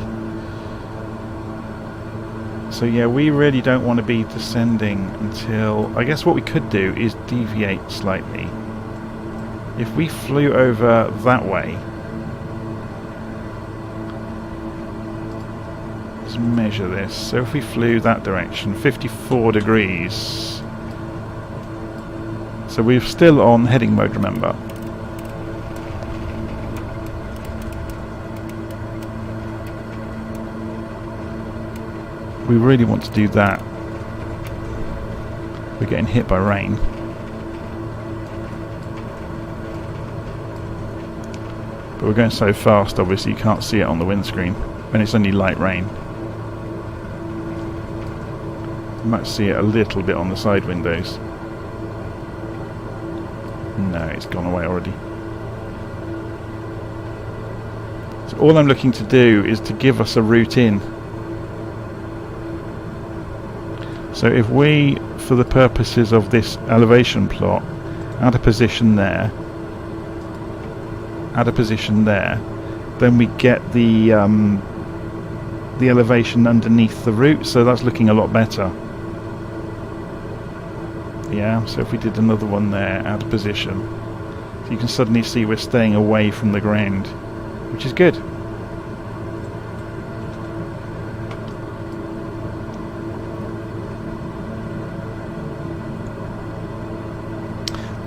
So yeah, we really don't want to be descending until... I guess what we could do is deviate slightly. If we flew over that way... Let's measure this. So if we flew that direction, 54 degrees. So we're still on heading mode, remember. We really want to do that. We're getting hit by rain. But we're going so fast, obviously you can't see it on the windscreen when it's only light rain. You might see it a little bit on the side windows. No, it's gone away already. So all I'm looking to do is to give us a route in. So if we, for the purposes of this elevation plot, add a position there, then we get the elevation underneath the route, so that's looking a lot better. Yeah, so if we did another one there, add a position, so you can suddenly see we're staying away from the ground, which is good.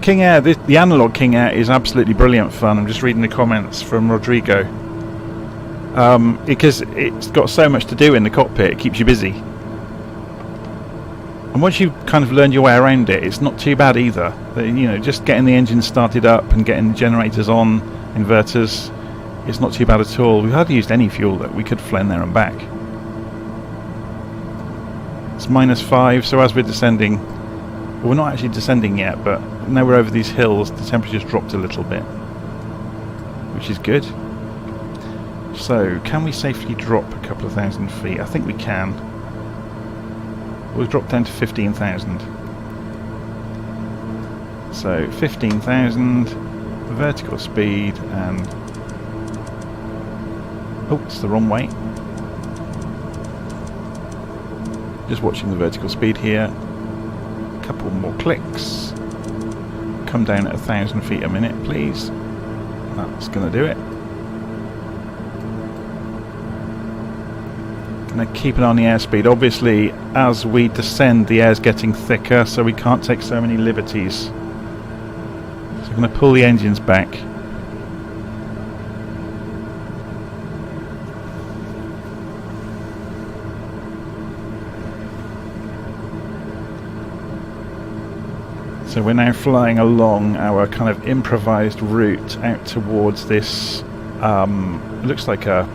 King Air, the analog King Air is absolutely brilliant fun. I'm just reading the comments from Rodrigo. Because it's got so much to do in the cockpit, it keeps you busy. And once you've kind of learned your way around it, it's not too bad either. You know, just getting the engine started up and getting the generators on, inverters, it's not too bad at all. We've hardly used any fuel that we could have flown there and back. It's -5, so as we're descending, well, we're not actually descending yet, but now we're over these hills, the temperature's dropped a little bit, which is good. So, can we safely drop a couple of thousand feet? I think we can. We'll drop down to 15,000. So, 15,000, vertical speed, and... oh, it's the wrong way. Just watching the vertical speed here. Couple more clicks. Come down at 1,000 feet a minute, please. That's going to do it. Going to keep an eye on the airspeed. Obviously, as we descend, the air's getting thicker, so we can't take so many liberties. So I'm going to pull the engines back. So we're now flying along our kind of improvised route out towards this, it looks like a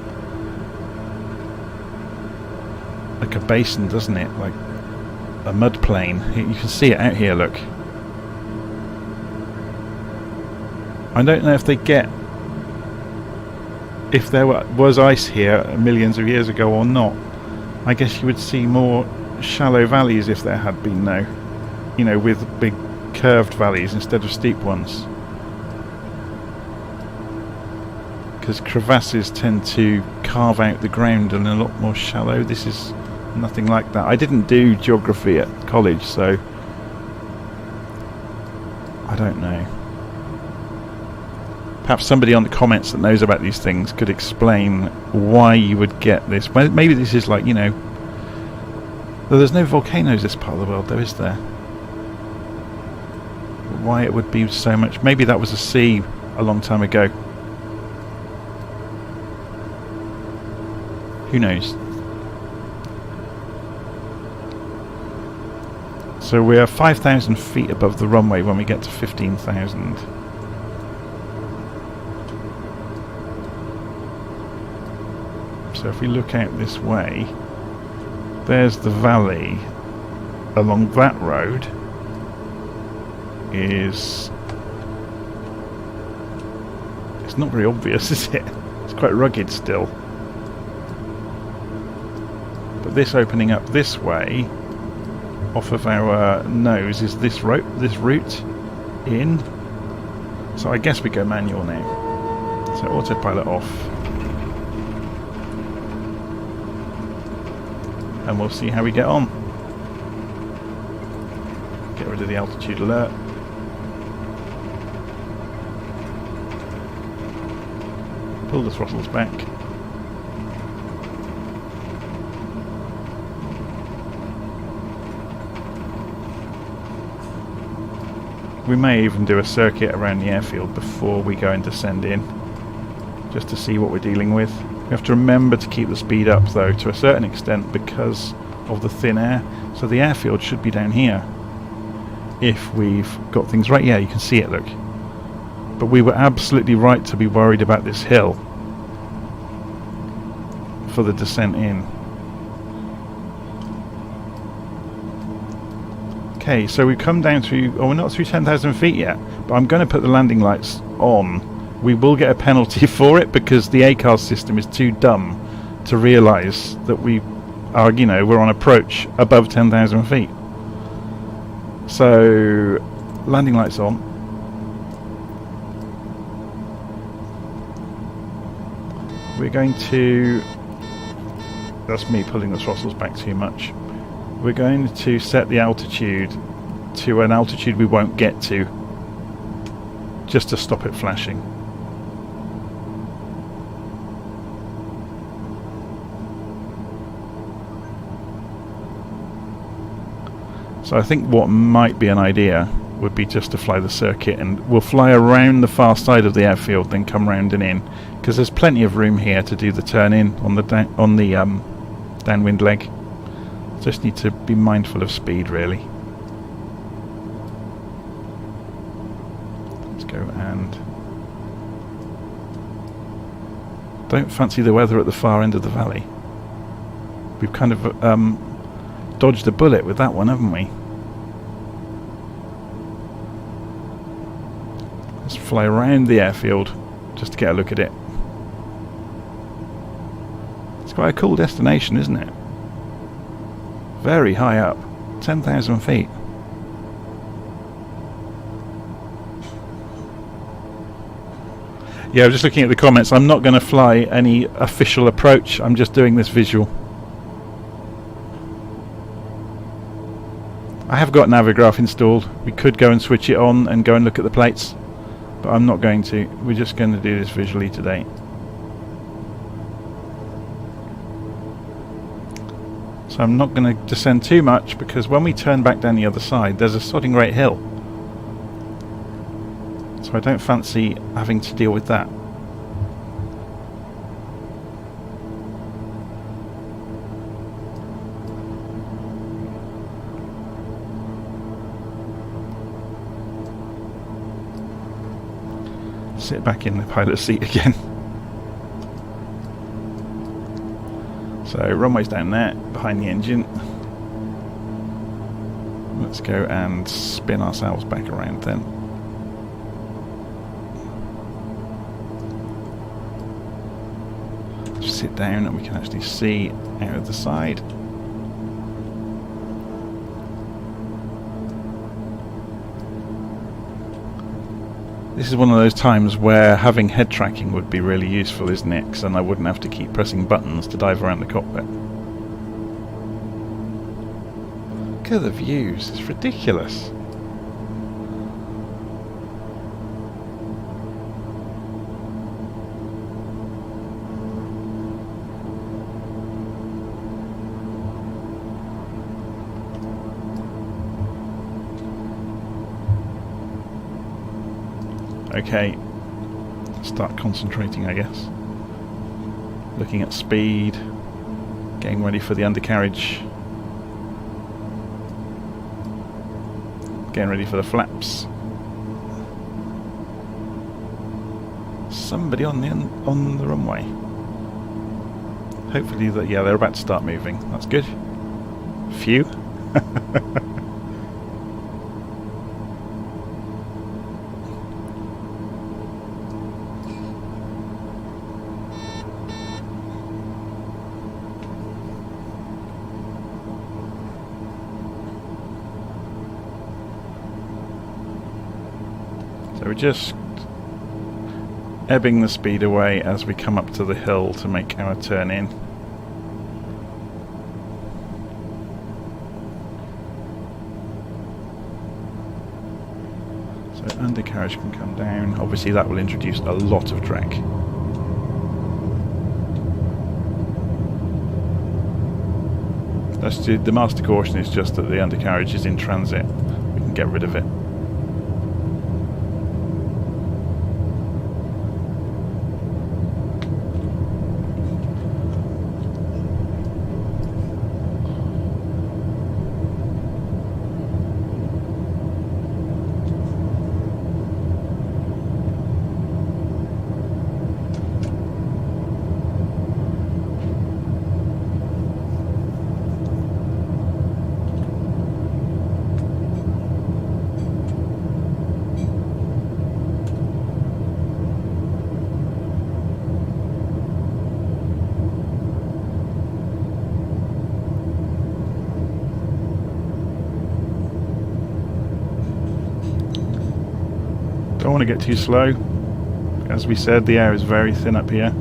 basin, doesn't it? Like a mud plain. You can see it out here, look. I don't know if they get, if there was ice here millions of years ago or not. I guess you would see more shallow valleys if there had been no, you know, with big curved valleys instead of steep ones. Because crevasses tend to carve out the ground and a lot more shallow. This is nothing like that. I didn't do geography at college, so I don't know. Perhaps somebody on the comments that knows about these things could explain why you would get this. Maybe this is like, you know, though there's no volcanoes this part of the world, though, is there? Why it would be so much. Maybe that was a sea a long time ago. Who knows? So we're 5,000 feet above the runway when we get to 15,000. So if we look out this way, there's the valley. Along that road is... It's not very obvious, is it? It's quite rugged still. But this opening up this way, off of our nose, is this route in. So I guess we go manual now. So autopilot off. And we'll see how we get on. Get rid of the altitude alert. Pull the throttles back. We may even do a circuit around the airfield before we go and descend in, just to see what we're dealing with. We have to remember to keep the speed up though to a certain extent because of the thin air. So the airfield should be down here if we've got things right. Yeah, you can see it, look. But we were absolutely right to be worried about this hill for the descent in. Okay, so we've come down through, oh, we're not through 10,000 feet yet, but I'm going to put the landing lights on. We will get a penalty for it because the ACARS system is too dumb to realise that we are, you know, we're on approach above 10,000 feet. So, landing lights on. We're going to, that's me pulling the throttles back too much. We're going to set the altitude to an altitude we won't get to, just to stop it flashing. So I think what might be an idea would be just to fly the circuit, and we'll fly around the far side of the airfield, then come round and in, because there's plenty of room here to do the turn in on the downwind leg. Just need to be mindful of speed, really. Let's go and don't fancy the weather at the far end of the valley. We've kind of dodged a bullet with that one, haven't we? Let's fly around the airfield just to get a look at it. It's quite a cool destination, isn't it? Very high up, 10,000 feet. Yeah, I'm just looking at the comments. I'm not going to fly any official approach. I'm just doing this visual. I have got Navigraph installed. We could go and switch it on and go and look at the plates, but I'm not going to. We're just going to do this visually today. So I'm not going to descend too much, because when we turn back down the other side there's a sodding great hill. So I don't fancy having to deal with that. sit back in the pilot seat again. So runway's down there, behind the engine. Let's go and spin ourselves back around then. Sit down and we can actually see out of the side. This is one of those times where having head tracking would be really useful, isn't it? Because then I wouldn't have to keep pressing buttons to dive around the cockpit. Look at the views, it's ridiculous. Okay, start concentrating, I guess. Looking at speed, getting ready for the undercarriage, getting ready for the flaps. Somebody on the runway. Hopefully that, yeah, they're about to start moving. That's good. Phew. So we're just ebbing the speed away as we come up to the hill to make our turn in. So undercarriage can come down. Obviously that will introduce a lot of drag. The master caution is just that the undercarriage is in transit. We can get rid of it. Don't want to get too slow. As we said, the air is very thin up here.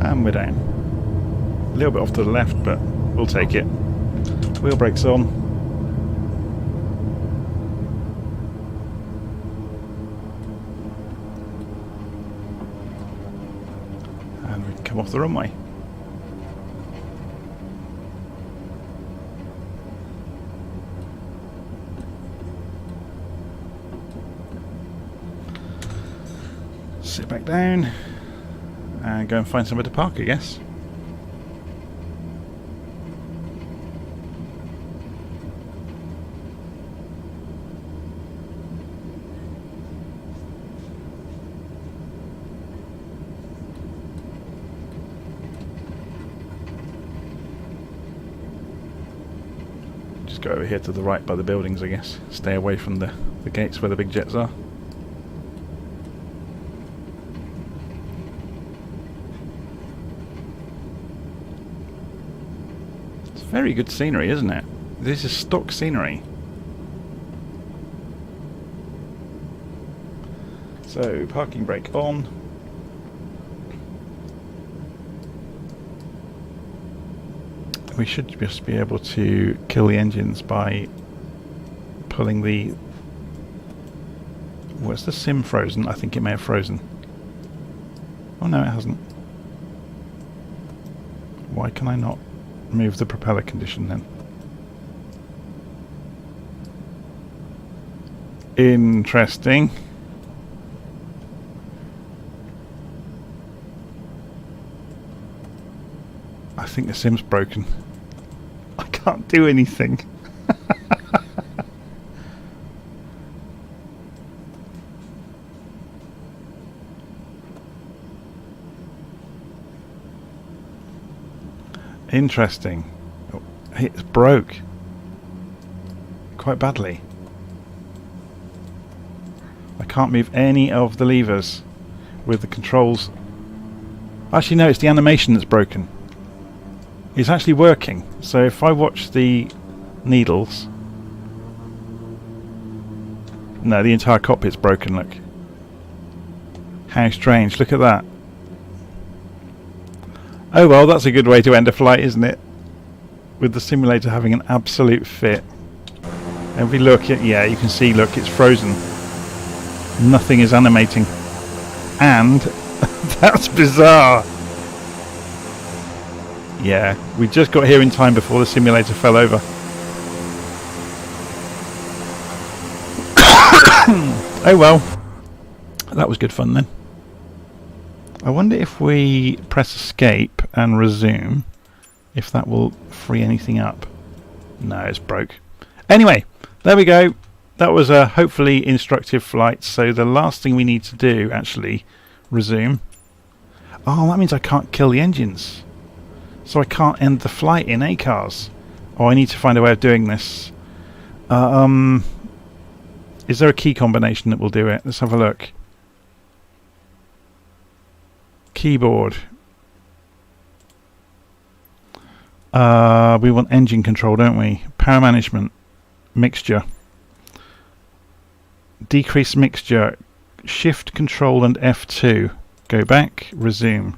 And we're down. A little bit off to the left, but we'll take it. Wheel brakes on. And we can come off the runway. Sit back down and go and find somewhere to park, I guess. Just go over here to the right by the buildings, I guess. Stay away from the gates where the big jets are. It's very good scenery, isn't it? This is stock scenery. So, parking brake on. We should just be able to kill the engines by pulling the... What's the sim frozen? I think it may have frozen. Oh no, it hasn't. Why can I not move the propeller condition then? Interesting. I think the sim's broken. I can't do anything. Interesting. Oh, it's broke. Quite badly. I can't move any of the levers with the controls. Actually no, it's the animation that's broken. It's actually working. So if I watch the needles... No, the entire cockpit's broken, look. How strange, look at that. Oh well, that's a good way to end a flight, isn't it? With the simulator having an absolute fit. And we look at, yeah, you can see, look, it's frozen. Nothing is animating. And that's bizarre. Yeah, we just got here in time before the simulator fell over. Oh well, that was good fun then. I wonder if we press escape and resume, if that will free anything up. No, it's broke. Anyway, there we go. That was a hopefully instructive flight. So the last thing we need to do, actually, resume. Oh, that means I can't kill the engines. So I can't end the flight in ACARS. Oh, I need to find a way of doing this. Is there a key combination that will do it? Let's have a look. Keyboard. We want engine control, don't we? Power management. Mixture. Decrease mixture. Shift control and F2. Go back. Resume.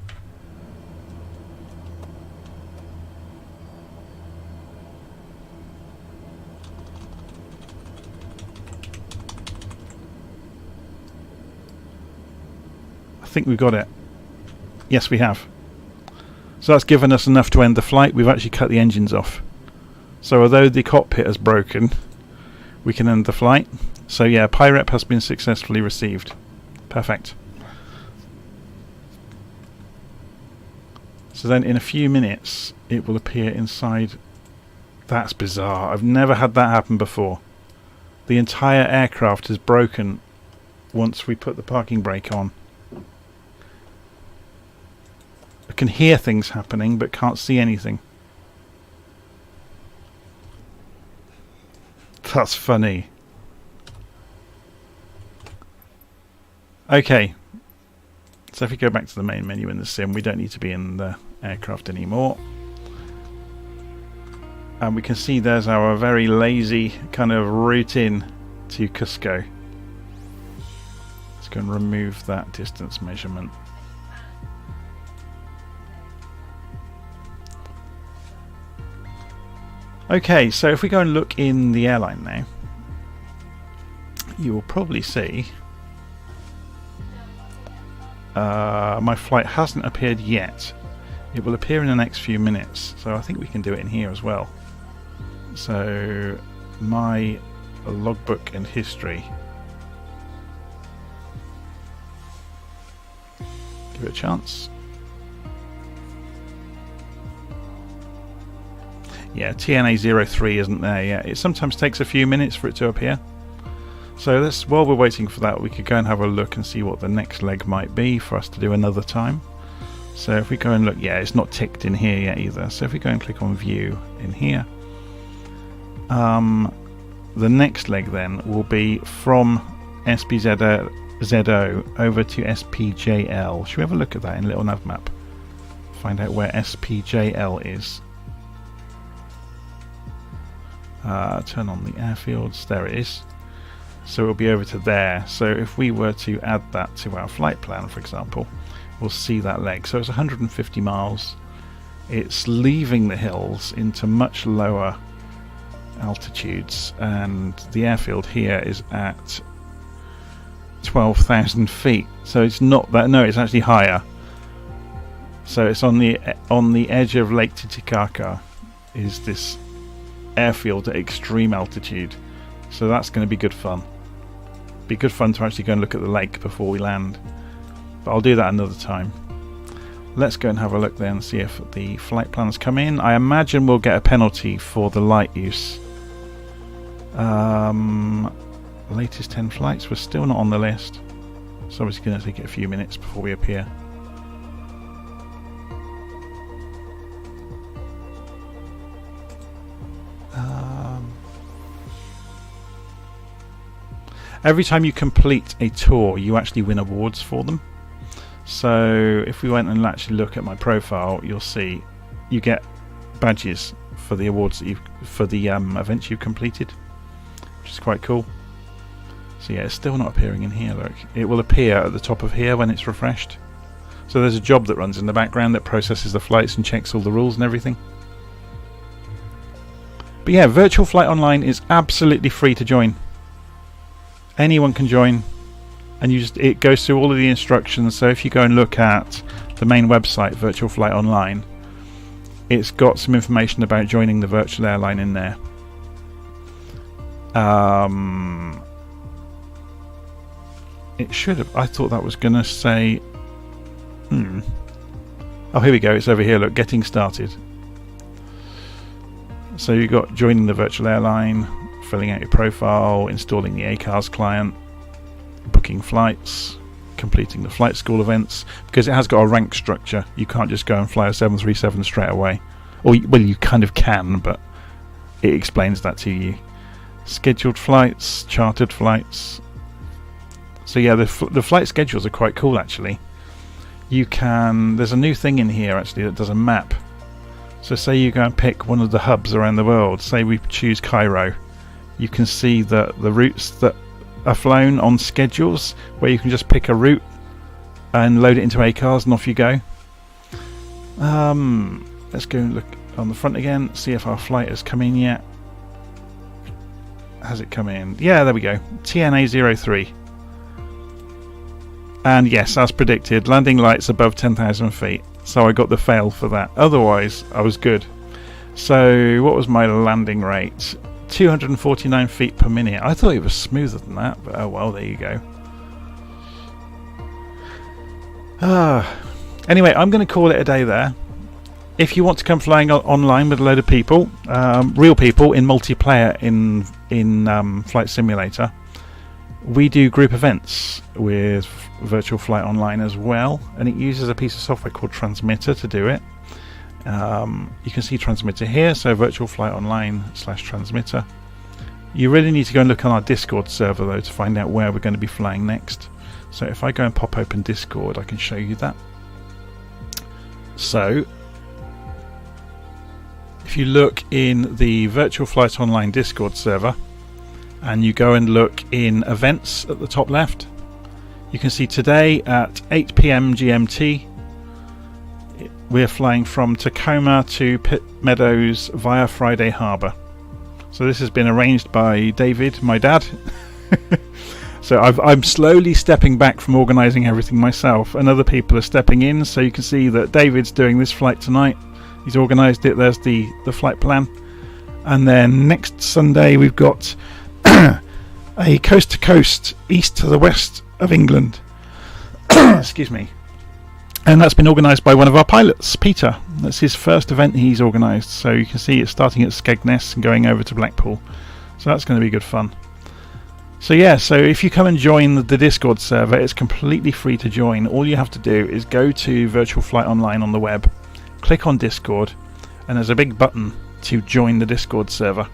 I think we've got it. Yes, we have. So that's given us enough to end the flight. We've actually cut the engines off. So although the cockpit has broken, we can end the flight. So yeah, PIREP has been successfully received. Perfect. So then in a few minutes it will appear inside. That's bizarre. I've never had that happen before. The entire aircraft is broken once we put the parking brake on. I can hear things happening but can't see anything. That's funny. Okay, so if we go back to the main menu in the sim, we don't need to be in the aircraft anymore. And we can see there's our very lazy kind of route in to Cusco. Let's go and remove that distance measurement. Okay, so if we go and look in the airline now, you will probably see my flight hasn't appeared yet. It will appear in the next few minutes, so I think we can do it in here as well. So my logbook and history. Give it a chance. Yeah, TNA03 isn't there yet. It sometimes takes a few minutes for it to appear. So let's, while we're waiting for that, we could go and have a look and see what the next leg might be for us to do another time. So if we go and look, yeah, it's not ticked in here yet either. So if we go and click on view in here, the next leg then will be from SPZO over to SPJL. Should we have a look at that in Little Nav Map? Find out where SPJL is. Turn on the airfields. There it is. So it'll be over to there. So if we were to add that to our flight plan, for example, we'll see that leg. So it's 150 miles. It's leaving the hills into much lower altitudes, and the airfield here is at 12,000 feet. So it's not that. No, it's actually higher. So it's on the edge of Lake Titicaca. Is this airfield at extreme altitude, so that's going to be good fun. be good fun to actually go and look at the lake before we land, but I'll do that another time. Let's go and have a look then, see if the flight plans come in. I imagine we'll get a penalty for the light use. Latest 10 flights, we're still not on the list. It's obviously going to take it a few minutes before we appear. Every time you complete a tour, you actually win awards for them. So if we went and actually look at my profile, you'll see you get badges for the awards that for the events you've completed, which is quite cool. So yeah, it's still not appearing in here. Look, it will appear at the top of here when it's refreshed. So there's a job that runs in the background that processes the flights and checks all the rules and everything. But yeah, VirtualFlight.Online is absolutely free to join. Anyone can join, and it goes through all of the instructions. So if you go and look at the main website, VirtualFlight.Online, it's got some information about joining the virtual airline in there. It should have. I thought that was going to say. Oh, here we go. It's over here. Look, getting started. So you've got joining the virtual airline, filling out your profile, installing the ACARS client, booking flights, completing the flight school events, because it has got a rank structure. You can't just go and fly a 737 straight away. Or, well, you kind of can, but it explains that to you. Scheduled flights, chartered flights. So yeah, the flight schedules are quite cool actually. There's a new thing in here actually that does a map. So say you go and pick one of the hubs around the world, say we choose Cairo, you can see the routes that are flown on schedules, where you can just pick a route and load it into ACARS and off you go. Let's go and look on the front again, see if our flight has come in yet. Has it come in? Yeah, there we go. TNA03. And yes, as predicted, landing lights above 10,000 feet. So I got the fail for that. Otherwise, I was good. So what was my landing rate? 249 feet per minute. I thought it was smoother than that, but oh well, there you go. Anyway, I'm going to call it a day there. If you want to come flying online with a load of people, real people in multiplayer in Flight Simulator, we do group events with VirtualFlight.Online as well, and it uses a piece of software called Transmitter to do it. You can see Transmitter here, so VirtualFlight.Online/Transmitter. You really need to go and look on our Discord server though to find out where we're going to be flying next. So if I go and pop open Discord, I can show you that. So if you look in the VirtualFlight.Online Discord server and you go and look in events at the top left, you can see today at 8 PM GMT we're flying from Tacoma to Pitt Meadows via Friday Harbour. So this has been arranged by David, my dad. So I'm slowly stepping back from organising everything myself, and other people are stepping in. So you can see that David's doing this flight tonight. He's organised it. There's the flight plan. And then next Sunday we've got a coast to coast, east to the west of England. Excuse me. And that's been organised by one of our pilots, Peter. That's his first event he's organised. So you can see it's starting at Skegness and going over to Blackpool. So that's going to be good fun. So yeah, so if you come and join the Discord server, it's completely free to join. All you have to do is go to VirtualFlight.Online on the web, click on Discord, and there's a big button to join the Discord server.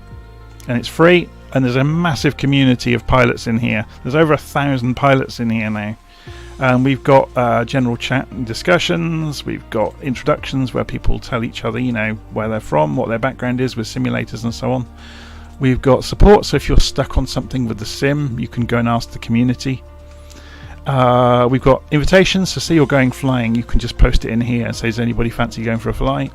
And it's free, and there's a massive community of pilots in here. There's over 1,000 pilots in here now. And we've got general chat and discussions. We've got introductions where people tell each other, you know, where they're from, what their background is with simulators and so on. We've got support, so if you're stuck on something with the sim, you can go and ask the community. We've got invitations, so say you're going flying, you can just post it in here and say, does anybody fancy going for a flight?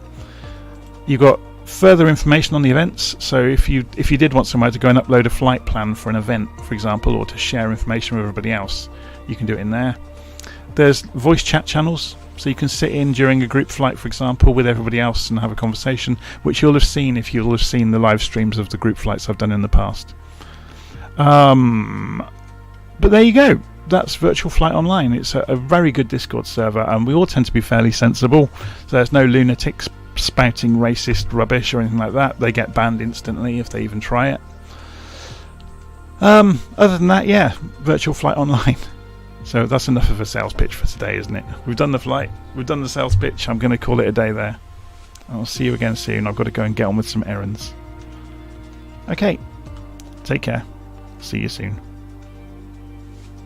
You've got further information on the events, so if you did want somewhere to go and upload a flight plan for an event, for example, or to share information with everybody else, you can do it in there. There's voice chat channels, so you can sit in during a group flight, for example, with everybody else and have a conversation, which you'll have seen if you'll have seen the live streams of the group flights I've done in the past. But there you go. That's VirtualFlight.Online. It's a very good Discord server, and we all tend to be fairly sensible. So there's no lunatics spouting racist rubbish or anything like that. They get banned instantly if they even try it. Other than that, yeah, VirtualFlight.Online. So that's enough of a sales pitch for today, isn't it? We've done the flight, we've done the sales pitch. I'm going to call it a day there. I'll see you again soon. I've got to go and get on with some errands. Okay, take care. See you soon.